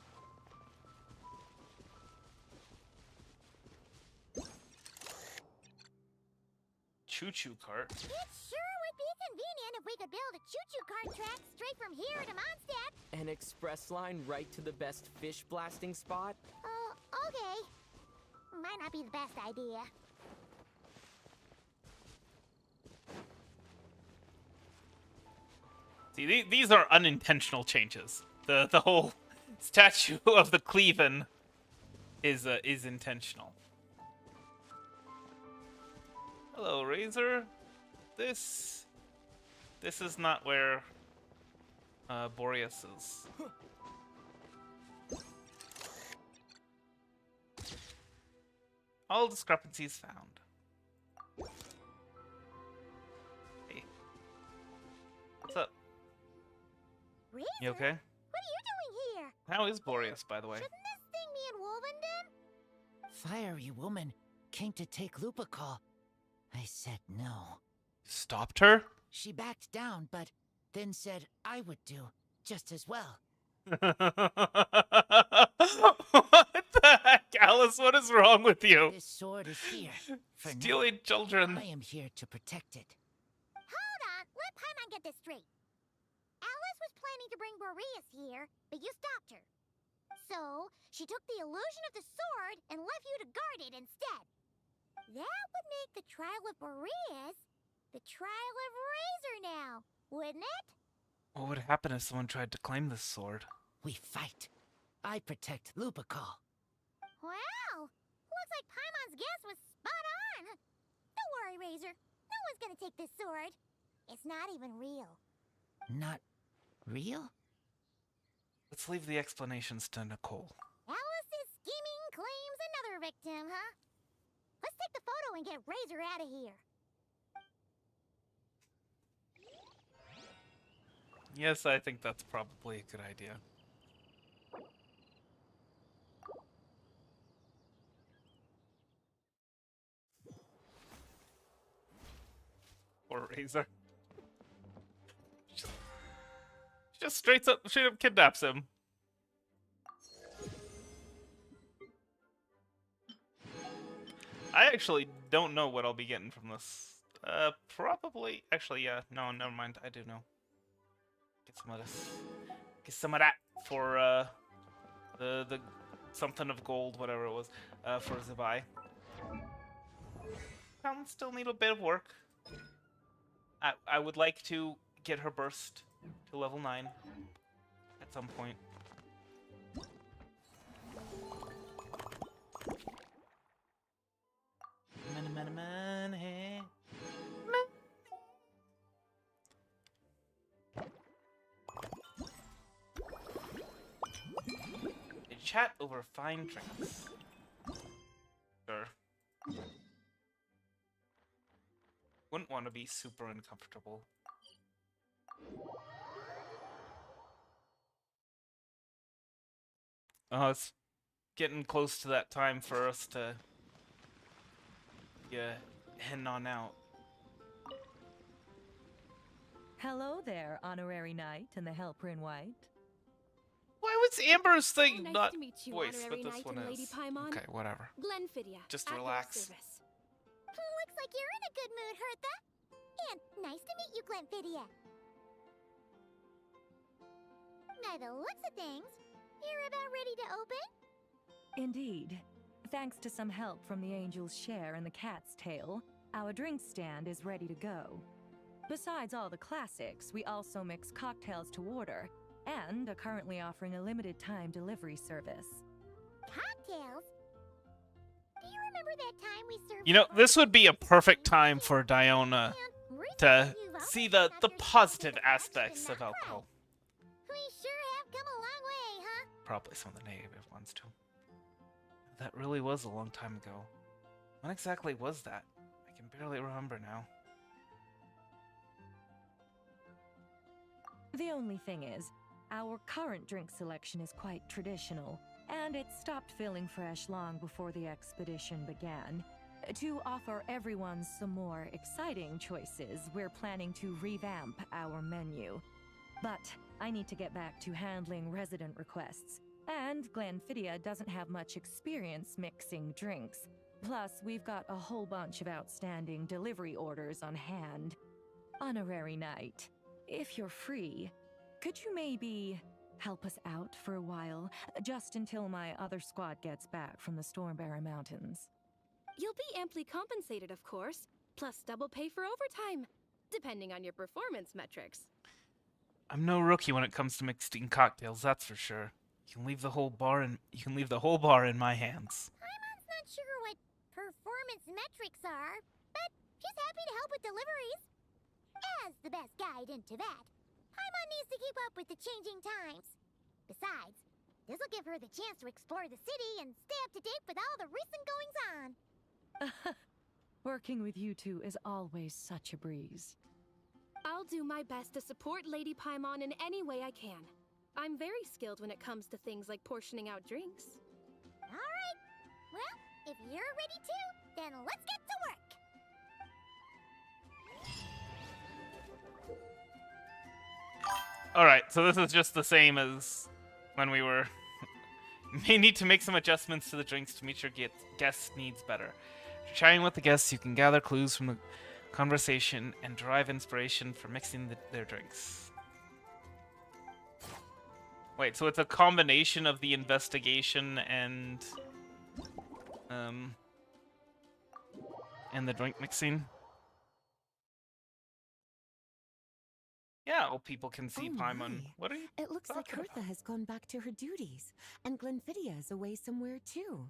Choo-choo cart. It sure would be convenient if we could build a choo-choo cart track straight from here to Mondstadt. An express line right to the best fish blasting spot? Okay. Might not be the best idea. See, these are unintentional changes. The whole statue of the Cleaven is intentional. Hello, Razor. this is not where Boreas is. All discrepancies found. Hey. What's up? Razor? You okay? What are you doing here? How is Boreas, by the way? Shouldn't this thing be in Wolvenden? Fiery woman came to take Lupical. I said no. Stopped her? She backed down, but then said I would do just as well. What the heck, Alice? What is wrong with you? This sword is here. For Stealing now. children. I am here to protect it. Hold on, let Paimon get this straight. Alice was planning to bring Boreas here, but you stopped her. So, she took the illusion of the sword and left you to guard it instead. That would make the trial of Boreas the trial of Razor now, wouldn't it? What would happen if someone tried to claim this sword? We fight. I protect Lupical. Wow! Looks like Paimon's guess was spot on. Don't worry, Razor. No one's gonna take this sword. It's not even real. Not real? Let's leave the explanations to Nicole. Alice's scheming claims another victim, huh? Let's take the photo and get Razor out of here. Yes, I think that's probably a good idea. Or Razor. Just straight up kidnaps him. I actually don't know what I'll be getting from this. Probably. Actually, yeah. No, never mind. I do know. Get some of this. Get some of that for the something of gold, whatever it was, for Zabai. Fountains still need a bit of work. I would like to get her burst to level 9 at some point. Money. They chat over fine drinks. Sure. Wouldn't want to be super uncomfortable. Oh, it's getting close to that time for us to heading on out. Hello there, honorary knight and the helper in white. Why was Amber's thing Nice not to meet you, voice, but honorary this knight one and Lady is? Paimon. Okay, whatever. Glenfidia. Just at your relax. service. Looks like you're in a good mood, Hertha. And nice to meet you, Glenfidia. By the looks of things, you're about ready to open? Indeed. Thanks to some help from the angel's share and the cat's tail, our drink stand is ready to go. Besides all the classics, we also mix cocktails to order, and are currently offering a limited time delivery service. Cocktails? Do you remember that time we served... You know, this would be a perfect time for Diona to see the positive aspects of alcohol. We sure have come a long way, huh? Probably some of the negative ones, too. That really was a long time ago. When exactly was that? I can barely remember now. The only thing is, our current drink selection is quite traditional, and it stopped feeling fresh long before the expedition began. To offer everyone some more exciting choices, we're planning to revamp our menu. But I need to get back to handling resident requests, and Glenfidia doesn't have much experience mixing drinks. Plus, we've got a whole bunch of outstanding delivery orders on hand. Honorary Knight, if you're free, could you maybe help us out for a while, just until my other squad gets back from the Stormbearer Mountains? You'll be amply compensated, of course, plus double pay for overtime, depending on your performance metrics. I'm no rookie when it comes to mixing cocktails, that's for sure. You can leave the whole bar in my hands. Paimon's not sure what performance metrics are, but she's happy to help with deliveries. As the best guide in Teyvat, Paimon needs to keep up with the changing times. Besides, this'll give her the chance to explore the city and stay up to date with all the recent goings-on. Working with you two is always such a breeze. I'll do my best to support Lady Paimon in any way I can. I'm very skilled when it comes to things like portioning out drinks. Alright. Well, if you're ready to, then let's get to work. Alright, so this is just the same as when we were... May need to make some adjustments to the drinks to meet your guests' needs better. Chatting with the guests, you can gather clues from the conversation and derive inspiration for mixing their drinks. Wait, so it's a combination of the investigation and the drink mixing? Yeah, all people can see Paimon. My. What are you It looks like talking Hertha has gone back to her duties, and Glenfiddia is away somewhere too.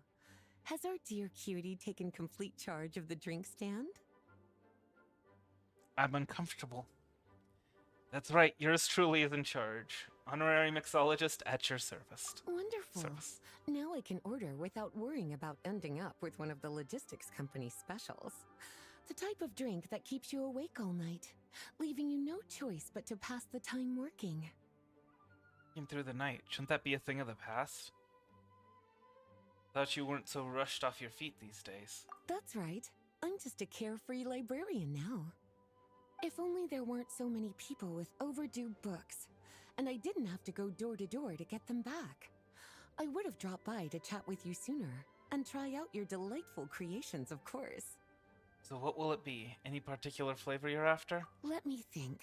Has our dear cutie taken complete charge of the drink stand? I'm uncomfortable. That's right, yours truly is in charge. Honorary mixologist at your service. Wonderful. Now I can order without worrying about ending up with one of the logistics company's specials. The type of drink that keeps you awake all night, leaving you no choice but to pass the time working. Came through the night. Shouldn't that be a thing of the past? Thought you weren't so rushed off your feet these days. That's right. I'm just a carefree librarian now. If only there weren't so many people with overdue books, and I didn't have to go door to door to get them back. I would have dropped by to chat with you sooner, and try out your delightful creations, of course. So what will it be? Any particular flavor you're after? Let me think.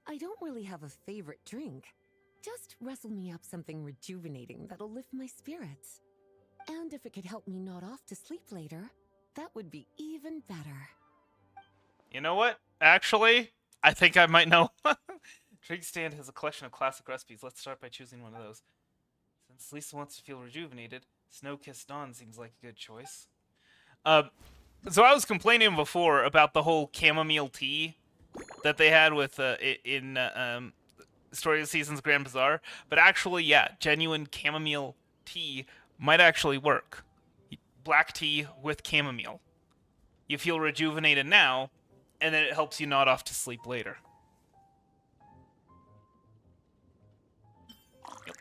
I don't really have a favorite drink. Just wrestle me up something rejuvenating that'll lift my spirits. And if it could help me nod off to sleep later, that would be even better. You know what? Actually, I think I might know. Drink stand has a collection of classic recipes. Let's start by choosing one of those. Since Lisa wants to feel rejuvenated, Snow-Kissed Dawn seems like a good choice. So I was complaining before about the whole chamomile tea that they had with in Story of the Seasons Grand Bazaar, but actually, yeah, genuine chamomile tea might actually work. Black tea with chamomile. You feel rejuvenated now, and then it helps you nod off to sleep later. Yep.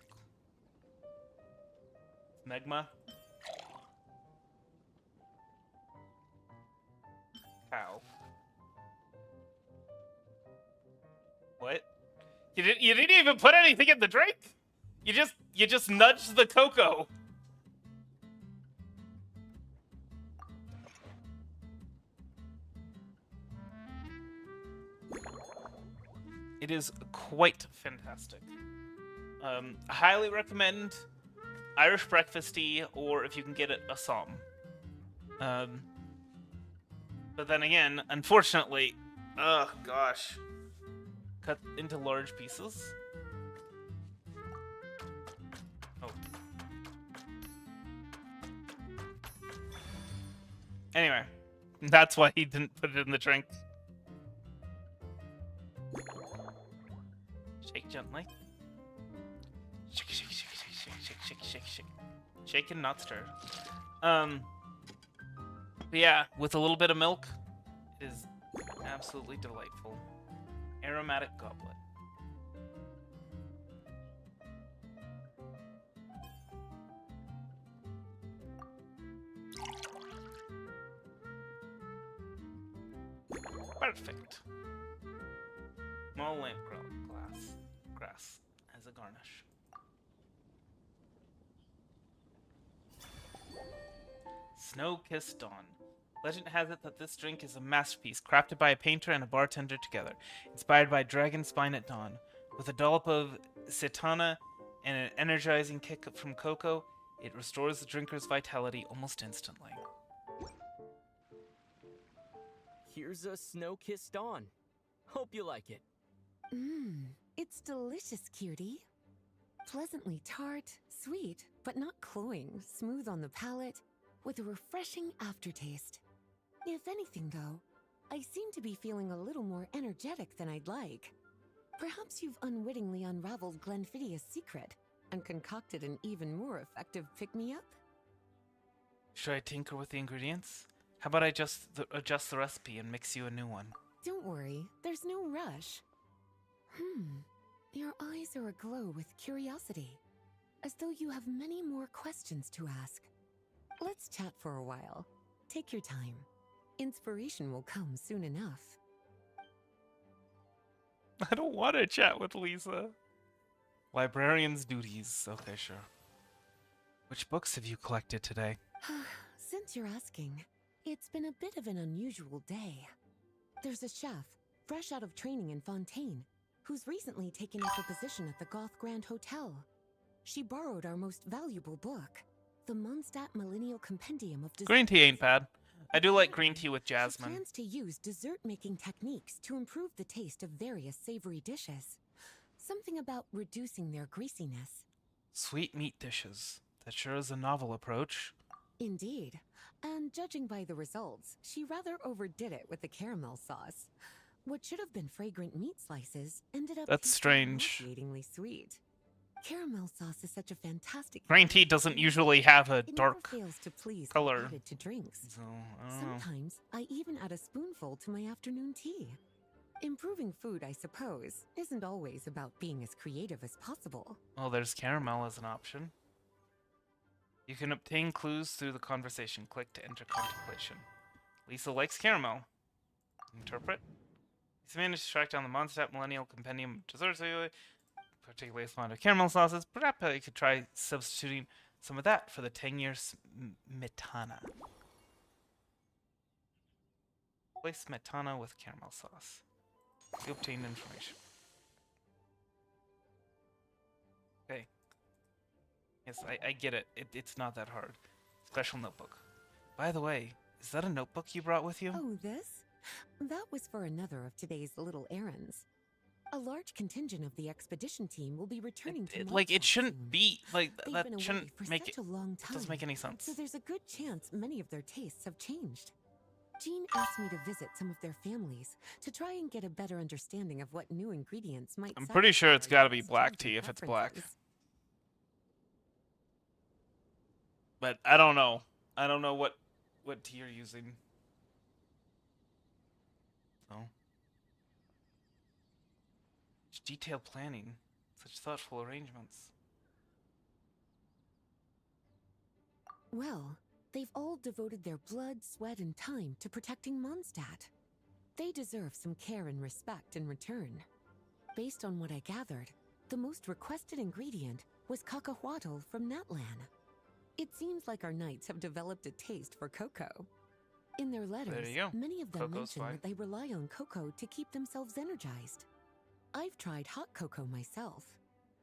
Megma. Cow. What? You didn't even put anything in the drink? You just nudged the cocoa. It is quite fantastic. I highly recommend Irish breakfast tea, or if you can get it, a Somme. But then again, unfortunately, oh gosh, cut into large pieces. Oh. Anyway, that's why he didn't put it in the drink. Shake gently. Shake, shake, shake, shake, shake, shake, shake, shake, shake. Shake and not stir. But yeah, with a little bit of milk, it is absolutely delightful. Aromatic goblet. Perfect. Small lamp grass as a garnish. Snow-Kissed Dawn. Legend has it that this drink is a masterpiece, crafted by a painter and a bartender together, inspired by dragon spine at dawn. With a dollop of cetana and an energizing kick from cocoa, it restores the drinker's vitality almost instantly. Here's a Snow-Kissed Dawn. Hope you like it. It's delicious, cutie. Pleasantly tart, sweet, but not cloying, smooth on the palate, with a refreshing aftertaste. If anything, though, I seem to be feeling a little more energetic than I'd like. Perhaps you've unwittingly unraveled Glenfiddius' secret and concocted an even more effective pick-me-up? Should I tinker with the ingredients? How about I just adjust the recipe and mix you a new one? Don't worry, there's no rush. Your eyes are aglow with curiosity, as though you have many more questions to ask. Let's chat for a while. Take your time. Inspiration will come soon enough. I don't want to chat with Lisa. Librarian's duties. Okay, sure. Which books have you collected today? Since you're asking, it's been a bit of an unusual day. There's a chef, fresh out of training in Fontaine, who's recently taken up a position at the Goth Grand Hotel. She borrowed our most valuable book, the Mondstadt Millennial Compendium of Dessert. Green tea ain't bad. I do like green tea with jasmine. She plans to use dessert-making techniques to improve the taste of various savory dishes. Something about reducing their greasiness. Sweet meat dishes. That sure is a novel approach. Indeed. And judging by the results, she rather overdid it with the caramel sauce. What should have been fragrant meat slices ended up That's strange. nauseatingly sweet. Caramel sauce is such a fantastic... Green tea doesn't usually have a dark fails to please color. Added to drinks. So, I don't know. Sometimes I even add a spoonful to my afternoon tea. Improving food, I suppose, isn't always about being as creative as possible. Well, there's caramel as an option. You can obtain clues through the conversation. Click to enter contemplation. Lisa likes caramel. Interpret. Lisa managed to track down the Mondstadt Millennial Compendium of Desserts, particularly a fond of caramel sauces. Perhaps I could try substituting some of that for the 10-year smetana. Place smetana with caramel sauce. You obtained information. Okay. Yes, I get it. It's not that hard. Special notebook. By the way, is that a notebook you brought with you? Oh, this? That was for another of today's little errands. A large contingent of the expedition team will be returning to like, it Mondstadt shouldn't soon. be like They've that. been away Shouldn't for make such it. a long It time, doesn't make any sense. so there's a good chance many of their tastes have changed. Jean asked me to visit some of their families to try and get a better understanding of what new ingredients might. I'm pretty sure it's got to be satisfy black changing tea if it's black. preferences. But I don't know. I don't know what tea you're using. So. Such detailed planning. Such thoughtful arrangements. Well, they've all devoted their blood, sweat, and time to protecting Mondstadt. They deserve some care and respect in return. Based on what I gathered, the most requested ingredient was cacahuatl from Natlan. It seems like our knights have developed a taste for cocoa. In their letters, you go. many of them Cocoa's mention fine. that they rely on cocoa to keep themselves energized. I've tried hot cocoa myself,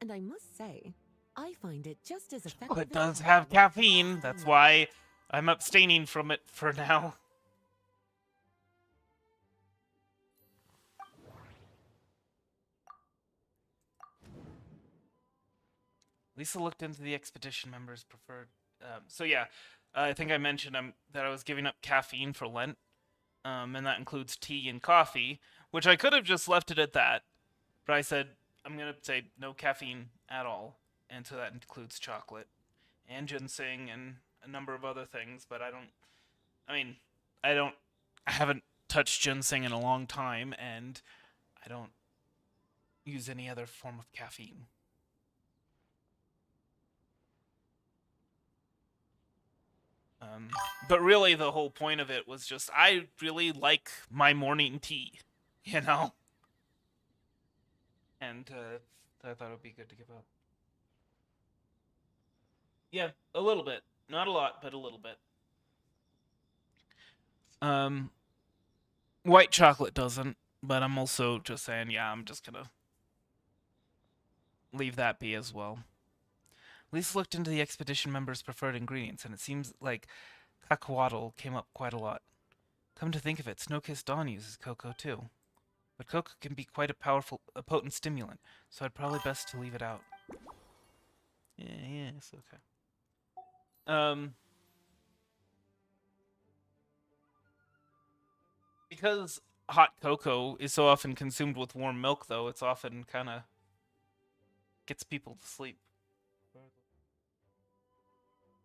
and I must say, I find it just as effective. Well, it as does coffee. have caffeine. That's why I'm abstaining from it for now. Lisa looked into the expedition members' preferred. So yeah, I think I mentioned that I was giving up caffeine for Lent, and that includes tea and coffee, which I could have just left it at that, but I said I'm gonna say no caffeine at all, and so that includes chocolate and ginseng and a number of other things. But I haven't touched ginseng in a long time, and I don't use any other form of caffeine. But really, the whole point of it was just I really like my morning tea, you know? And I thought it would be good to give up. Yeah, a little bit. Not a lot, but a little bit. White chocolate doesn't, but I'm also just saying, yeah, I'm just gonna leave that be as well. Lisa looked into the expedition members' preferred ingredients, and it seems like cacahuatl came up quite a lot. Come to think of it, Snow-Kissed Dawn uses cocoa too. But cocoa can be quite a potent stimulant, so I'd probably best to leave it out. Yeah, it's okay. Because hot cocoa is so often consumed with warm milk, though, it's often kind of gets people to sleep.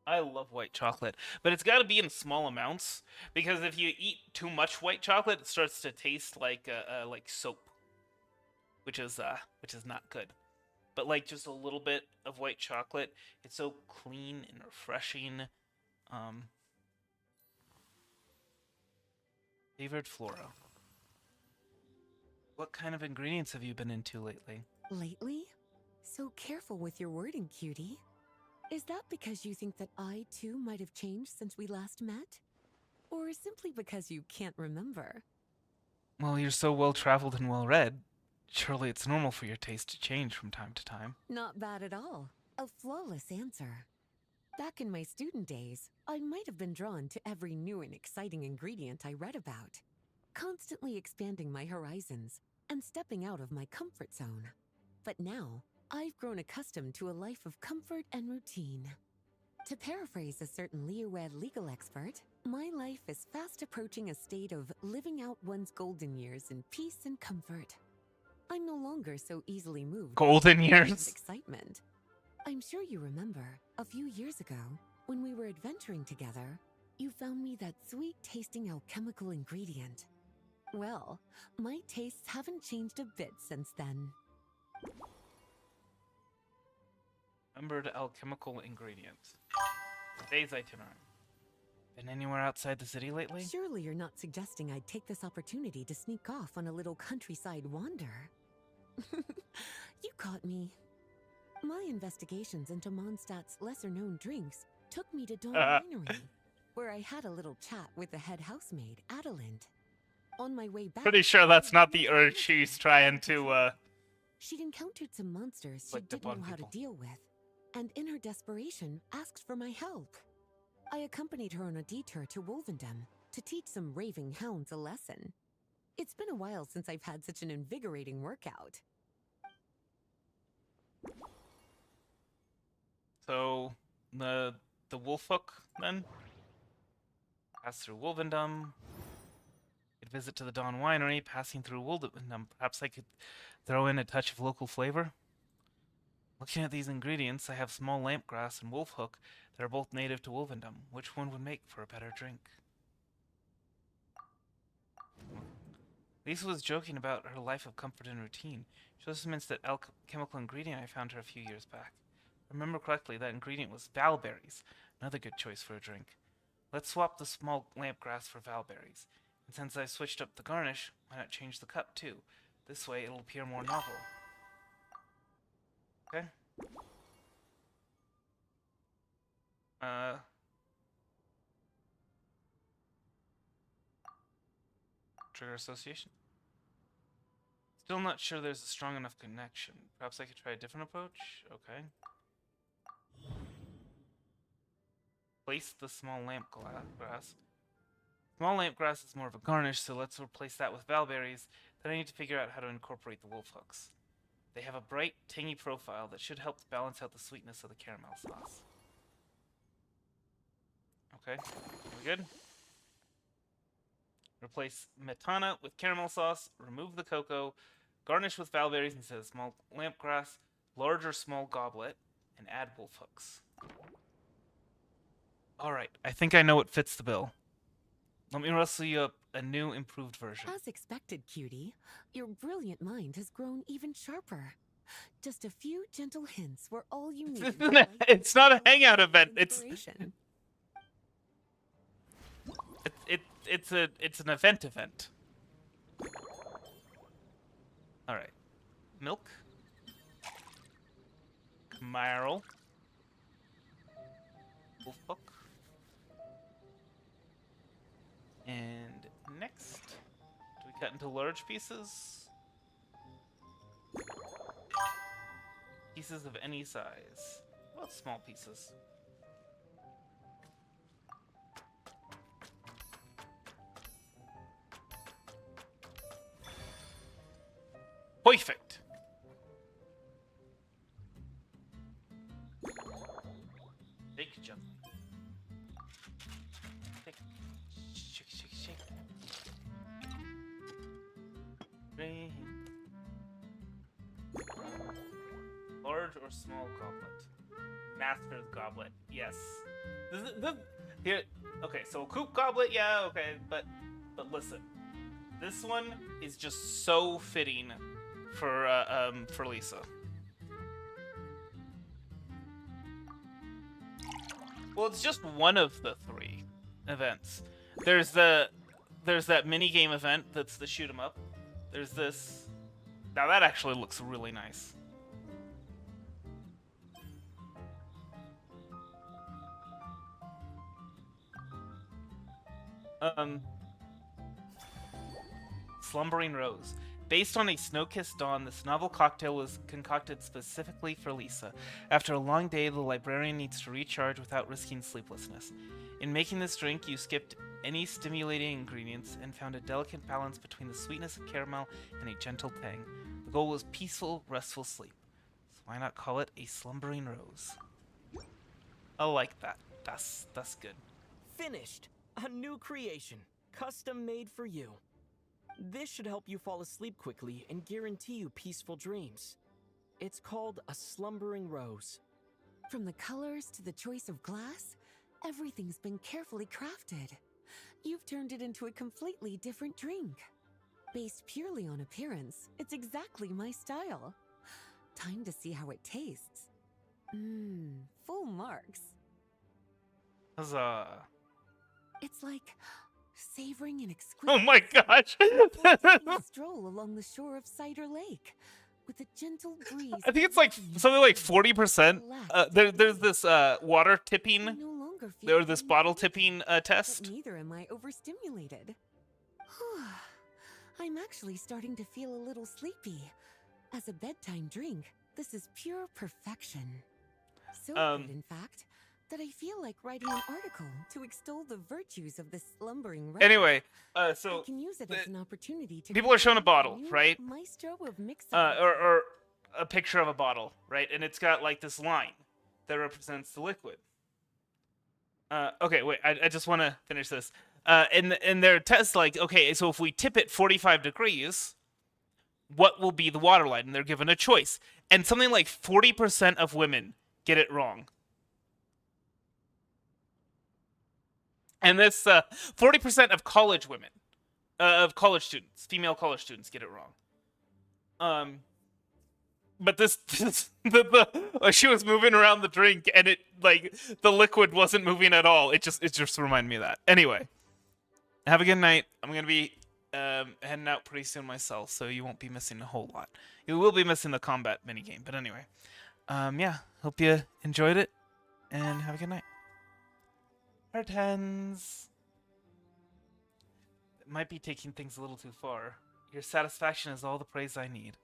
I love white chocolate, but it's got to be in small amounts, because if you eat too much white chocolate, it starts to taste like soap, which is not good. But like just a little bit of white chocolate, it's so clean and refreshing. Favorite flora. What kind of ingredients have you been into lately? Lately? So careful with your wording, cutie. Is that because you think that I, too, might have changed since we last met? Or simply because you can't remember? Well, you're so well-traveled and well-read. Surely it's normal for your taste to change from time to time. Not bad at all. A flawless answer. Back in my student days, I might have been drawn to every new and exciting ingredient I read about, constantly expanding my horizons and stepping out of my comfort zone. But now, I've grown accustomed to a life of comfort and routine. To paraphrase a certain Leo-Ed legal expert, my life is fast approaching a state of living out one's golden years in peace and comfort. I'm no longer so easily moved. Golden years? Excitement. I'm sure you remember, a few years ago, when we were adventuring together, you found me that sweet-tasting alchemical ingredient. Well, my tastes haven't changed a bit since then. Remembered alchemical ingredient. Today's itinerary. Been anywhere outside the city lately? Surely you're not suggesting I'd take this opportunity to sneak off on a little countryside wander. You caught me. My investigations into Mondstadt's lesser-known drinks took me to Dawn Winery, where I had a little chat with the head housemaid, Adelind. On my way back... Pretty sure that's not the urge she's trying to, She'd encountered some monsters she didn't know how to deal with, and in her desperation, asked for my help. I accompanied her on a detour to Wolvendom to teach some raving hounds a lesson. It's been a while since I've had such an invigorating workout. So, the wolf hook, then? Pass through Wolvendom. Could visit to the Dawn Winery, passing through Wolvendom. Perhaps I could throw in a touch of local flavor? Looking at these ingredients, I have small lampgrass and wolf hook that are both native to Wolvendom. Which one would make for a better drink? Lisa was joking about her life of comfort and routine. She also mentions that alchemical ingredient I found her a few years back. If I remember correctly, that ingredient was valberries. Another good choice for a drink. Let's swap the small lampgrass for valberries. And since I switched up the garnish, why not change the cup too? This way it'll appear more novel. Okay. Trigger association. Still not sure there's a strong enough connection. Perhaps I could try a different approach? Okay. Place the small lampgrass. Small lampgrass is more of a garnish, so let's replace that with valberries. Then I need to figure out how to incorporate the wolf hooks. They have a bright, tangy profile that should help to balance out the sweetness of the caramel sauce. Okay, we good? Replace metana with caramel sauce, remove the cocoa, garnish with valberries instead of small lampgrass, large or small goblet, and add wolf hooks. Alright, I think I know what fits the bill. Let me rustle you up a new, improved version. As expected, cutie, your brilliant mind has grown even sharper. Just a few gentle hints were all you need. It's not a hangout event. It's an event. All right, milk, Marl, wolf hook, and next, do we cut into large pieces? Pieces of any size. Well, small pieces. Perfect. Shake gently. Shake, shake, shake, shake. Drink. Large or small goblet? Master's goblet, yes. Here, okay, so a coupe goblet, yeah, okay, but listen, this one is just so fitting for Lisa. Well, it's just one of the 3 events. There's that mini game event that's the shoot 'em up. There's this. Now that actually looks really nice. Slumbering Rose. Based on a snow-kissed dawn, this novel cocktail was concocted specifically for Lisa. After a long day, the librarian needs to recharge without risking sleeplessness. In making this drink, you skipped any stimulating ingredients and found a delicate balance between the sweetness of caramel and a gentle tang. The goal was peaceful, restful sleep. So why not call it a slumbering rose? I like that. That's good. Finished! A new creation, custom made for you. This should help you fall asleep quickly and guarantee you peaceful dreams. It's called a slumbering rose. From the colors to the choice of glass, everything's been carefully crafted. You've turned it into a completely different drink. Based purely on appearance, it's exactly my style. Time to see how it tastes. Full marks. Huzzah. It's like savoring an exquisite... Oh my gosh! stroll along the shore of Cider Lake with a gentle breeze. I think it's like something like 40%. There's this water tipping, or this bottle tipping test. But neither am I overstimulated. I'm actually starting to feel a little sleepy. As a bedtime drink, this is pure perfection. So good, in fact, that I feel like writing an article to extol the virtues of this slumbering rose. Anyway, so I can use it as an opportunity to people are showing a bottle, right? Maestro of mixing. Or a picture of a bottle, right? And it's got like this line that represents the liquid. Okay, wait, I just want to finish this. In their test, like, okay, so if we tip it 45 degrees, what will be the water line? And they're given a choice. And something like 40% of women get it wrong. And this 40% of college women, of college students, female college students, get it wrong. But she was moving around the drink, and it like the liquid wasn't moving at all. It just reminded me of that. Anyway, have a good night. I'm gonna be heading out pretty soon myself, so you won't be missing a whole lot. You will be missing the combat minigame, but anyway, yeah. Hope you enjoyed it, and have a good night. Pretends. It might be taking things a little too far. Your satisfaction is all the praise I need.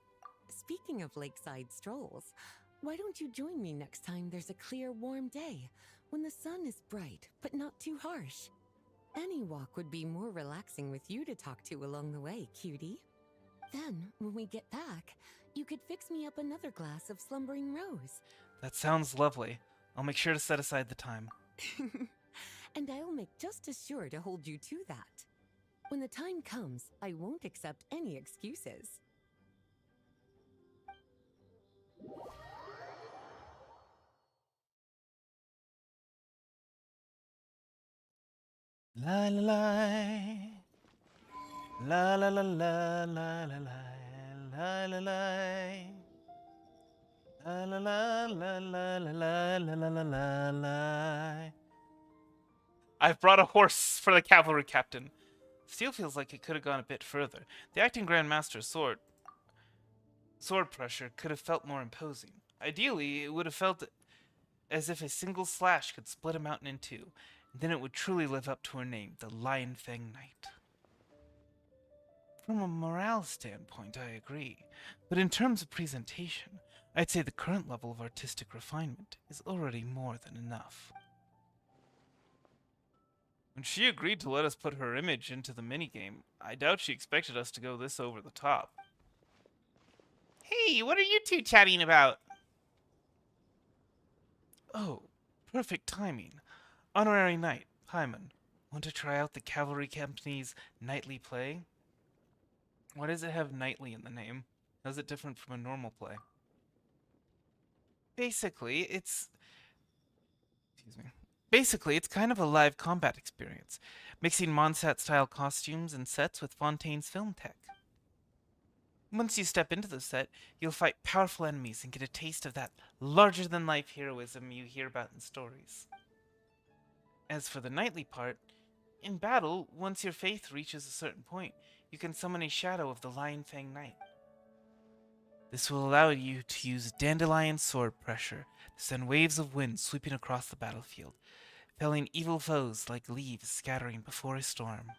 Speaking of lakeside strolls, why don't you join me next time there's a clear, warm day, when the sun is bright, but not too harsh? Any walk would be more relaxing with you to talk to along the way, cutie. Then, when we get back, you could fix me up another glass of slumbering rose. That sounds lovely. I'll make sure to set aside the time. And I'll make just as sure to hold you to that. When the time comes, I won't accept any excuses. La la la, la la la la la la la la la la la la la la la la la la la. I've brought a horse for the cavalry captain. Still feels like it could have gone a bit further. The acting Grandmaster's sword pressure could have felt more imposing. Ideally, it would have felt as if a single slash could split a mountain in two. Then it would truly live up to her name, the Lion Fang Knight. From a morale standpoint, I agree. But in terms of presentation, I'd say the current level of artistic refinement is already more than enough. When she agreed to let us put her image into the minigame, I doubt she expected us to go this over the top. Hey, what are you two chatting about? Oh, perfect timing. Honorary Knight, Paimon, want to try out the Cavalry Company's nightly play? Why does it have nightly in the name? How is it different from a normal play? Basically, it's... Excuse me. Basically, it's kind of a live combat experience, mixing Mondstadt-style costumes and sets with Fontaine's film tech. Once you step into the set, you'll fight powerful enemies and get a taste of that larger-than-life heroism you hear about in stories. As for the nightly part, in battle, once your faith reaches a certain point, you can summon a shadow of the Lion Fang Knight. This will allow you to use dandelion sword pressure to send waves of wind sweeping across the battlefield, felling evil foes like leaves scattering before a storm.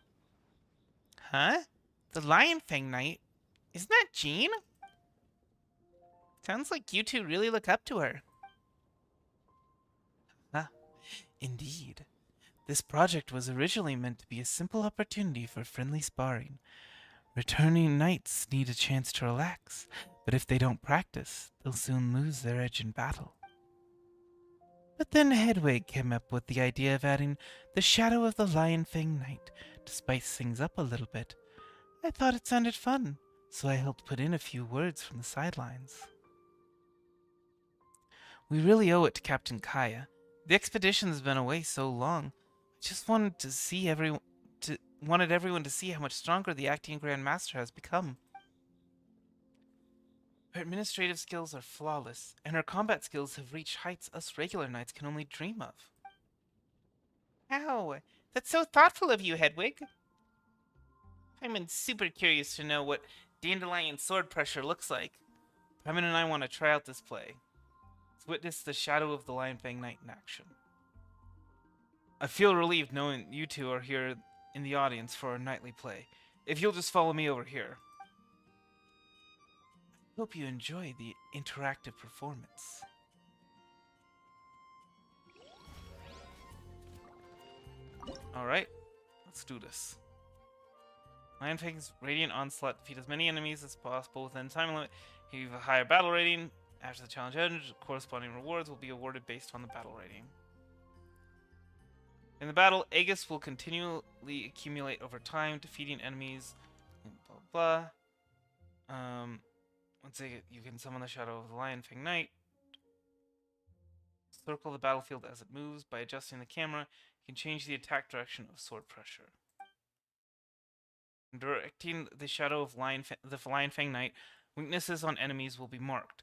Huh? The Lion Fang Knight? Isn't that Jean? Sounds like you two really look up to her. Ah, indeed. This project was originally meant to be a simple opportunity for friendly sparring. Returning knights need a chance to relax, but if they don't practice, they'll soon lose their edge in battle. But then Hedwig came up with the idea of adding the shadow of the Lion Fang Knight to spice things up a little bit. I thought it sounded fun, so I helped put in a few words from the sidelines. We really owe it to Captain Kaya. The expedition's been away so long. I just wanted to see wanted everyone to see how much stronger the acting Grand Master has become. Her administrative skills are flawless, and her combat skills have reached heights us regular knights can only dream of. Ow! That's so thoughtful of you, Hedwig. I'm super curious to know what dandelion sword pressure looks like. Paimon and I want to try out this play. Let's witness the shadow of the Lion Fang Knight in action. I feel relieved knowing you two are here in the audience for our nightly play. If you'll just follow me over here. Hope you enjoy the interactive performance. Alright, let's do this. Lion Fang's Radiant Onslaught. Defeat as many enemies as possible within time limit. If you have a higher battle rating, after the challenge ends, corresponding rewards will be awarded based on the battle rating. In the battle, Aegis will continually accumulate over time, defeating enemies, blah blah. Once you can summon the shadow of the Lion Fang Knight. Circle the battlefield as it moves. By adjusting the camera, you can change the attack direction of sword pressure. Directing the shadow of the Lion Fang Knight, weaknesses on enemies will be marked.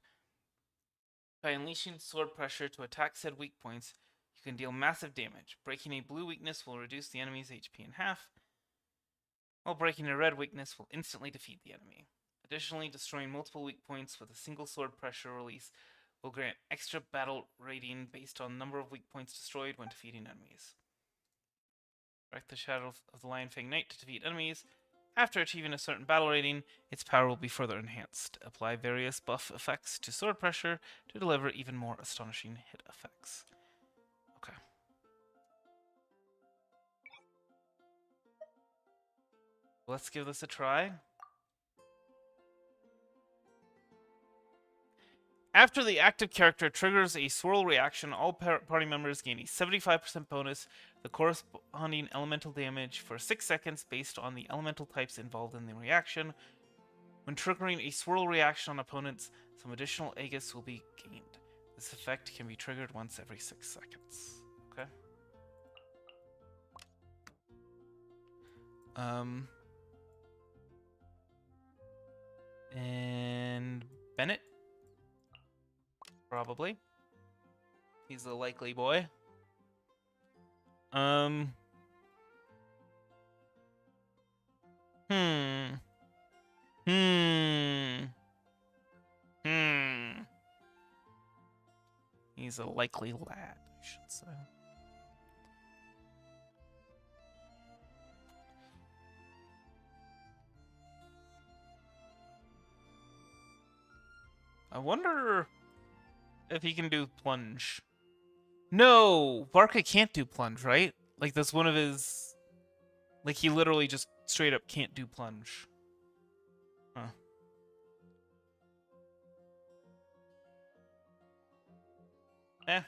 By unleashing sword pressure to attack said weak points, you can deal massive damage. Breaking a blue weakness will reduce the enemy's HP in half, while breaking a red weakness will instantly defeat the enemy. Additionally, destroying multiple weak points with a single sword pressure release will grant extra battle rating based on the number of weak points destroyed when defeating enemies. Direct the shadow of the Lion Fang Knight to defeat enemies. After achieving a certain battle rating, its power will be further enhanced. Apply various buff effects to sword pressure to deliver even more astonishing hit effects. Okay. Let's give this a try. After the active character triggers a swirl reaction, all party members gain a 75% bonus, the corresponding elemental damage for 6 seconds based on the elemental types involved in the reaction. When triggering a swirl reaction on opponents, some additional Aegis will be gained. This effect can be triggered once every 6 seconds. Okay. And Bennett? Probably. He's a likely boy. He's a likely lad, I should say. I wonder if he can do plunge. No! Varka can't do plunge, right? Like, that's one of his... Like, he literally just straight up can't do plunge. Huh. Eh.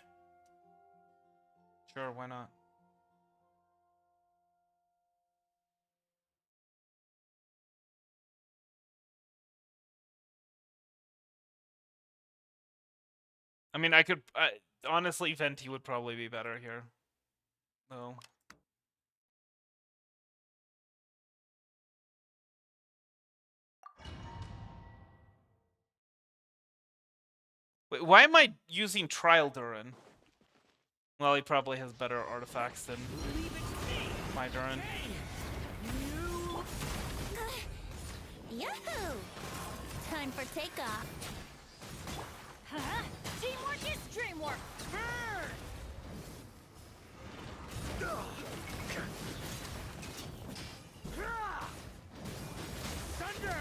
Sure, why not? I mean, honestly, Venti would probably be better here. No. Wait, why am I using Trial Durin? Well, he probably has better artifacts than my Durin. Yahoo! Time for takeoff. Teamwork is dreamwork. Thunder!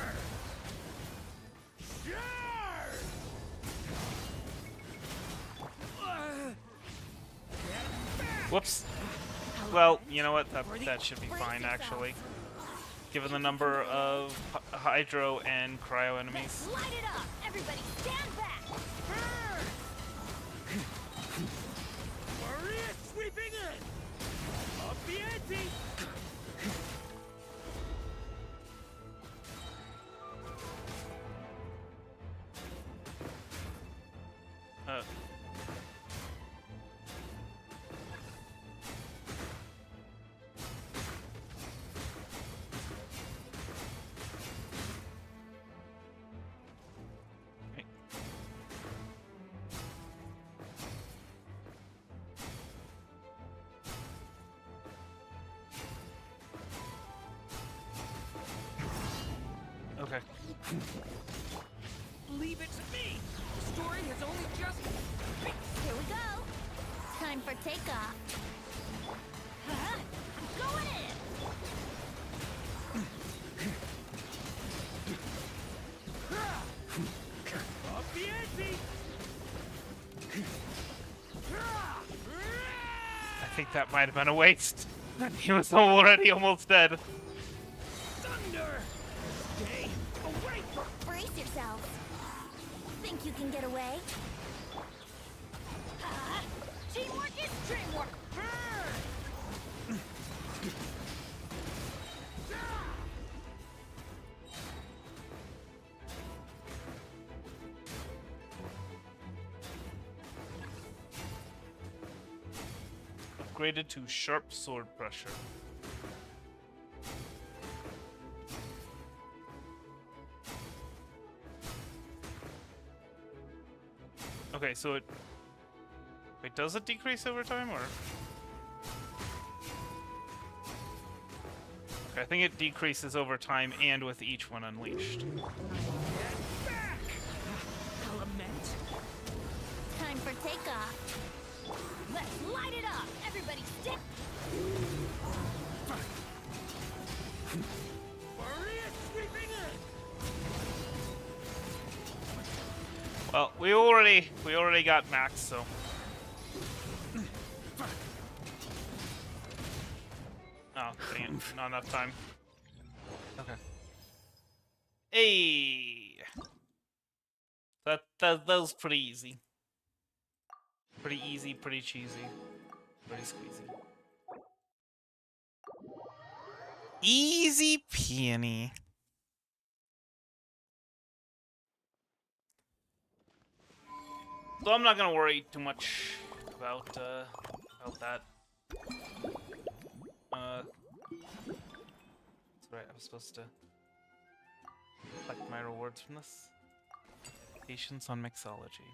Whoops. Well, you know what? That should be fine, actually. Given the number of Hydro and Cryo enemies. Light it up! Everybody stand back! Maria sweeping in! Up the ante! Okay. Leave it to me! The story has only just... Here we go! Time for takeoff. I'm going in! Up the ante! I think that might have been a waste. He was already almost dead. Thunder! Stay away! Brace yourselves. Think you can get away? Teamwork is dreamwork! Upgraded to sharp sword pressure. Okay, so it... Wait, does it decrease over time, or...? Okay, I think it decreases over time and with each one unleashed. Time for takeoff. Let's light it up! Everybody stick! Maria sweeping in! Well, we already got max, so... Oh, dang it. Not enough time. Okay. Hey! That was pretty easy. Pretty easy, pretty cheesy. Pretty squeezy. Easy peony. So I'm not gonna worry too much about that. That's right, I was supposed to collect my rewards from this. Patience on mixology.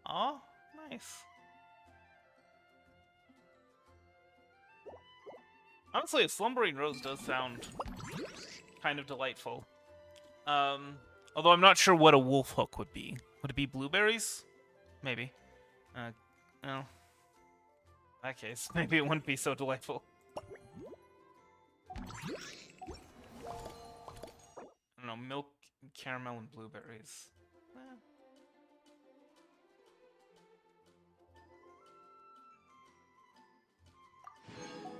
Oh, nice. Honestly, a slumbering rose does sound kind of delightful. Although I'm not sure what a wolf hook would be. Would it be blueberries? Maybe. No. In that case, maybe it wouldn't be so delightful. I don't know, milk, caramel, and blueberries.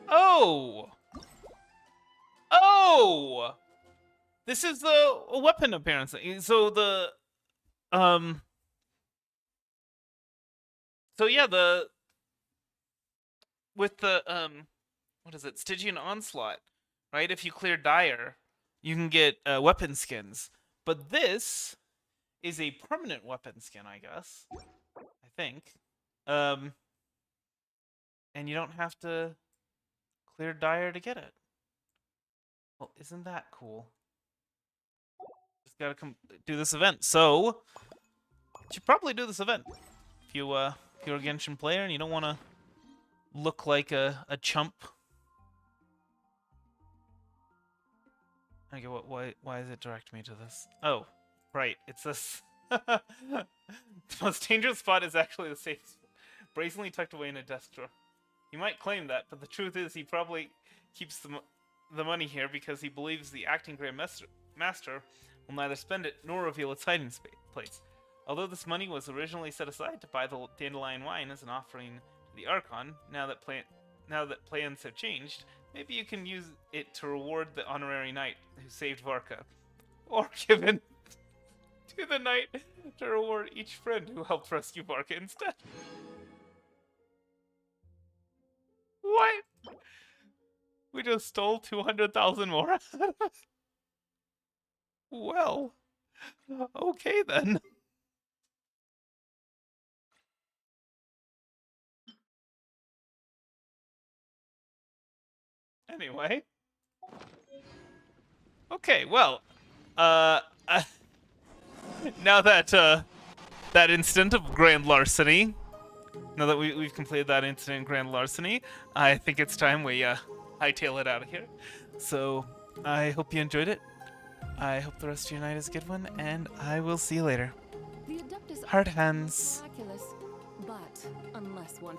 Oh! Oh! This is a weapon appearance. So the so yeah, with the what is it? Stygian Onslaught, right? If you clear Dire, you can get weapon skins. But this is a permanent weapon skin, I guess. I think. And you don't have to clear Dire to get it. Well, isn't that cool? Just gotta come do this event. So, you should probably do this event. If you're a Genshin player and you don't want to look like a chump. Okay, why does it direct me to this? Oh, right, it's this. The most dangerous spot is actually the safest, brazenly tucked away in a desk drawer. He might claim that, but the truth is he probably keeps the money here because he believes the acting Grand Master will neither spend it nor reveal its hiding place. Although this money was originally set aside to buy the dandelion wine as an offering to the Archon, now that plans have changed, maybe you can use it to reward the honorary knight who saved Varka. Or give it to the knight to reward each friend who helped rescue Varka instead. What? We just stole 200,000 more? Well, okay then. Anyway. Okay, well, now that that incident of grand larceny, now that we've completed that incident in grand larceny, I think it's time we hightail it out of here. So I hope you enjoyed it. I hope the rest of your night is a good one, and I will see you later. The Adeptus Hard hands. miraculous, but unless one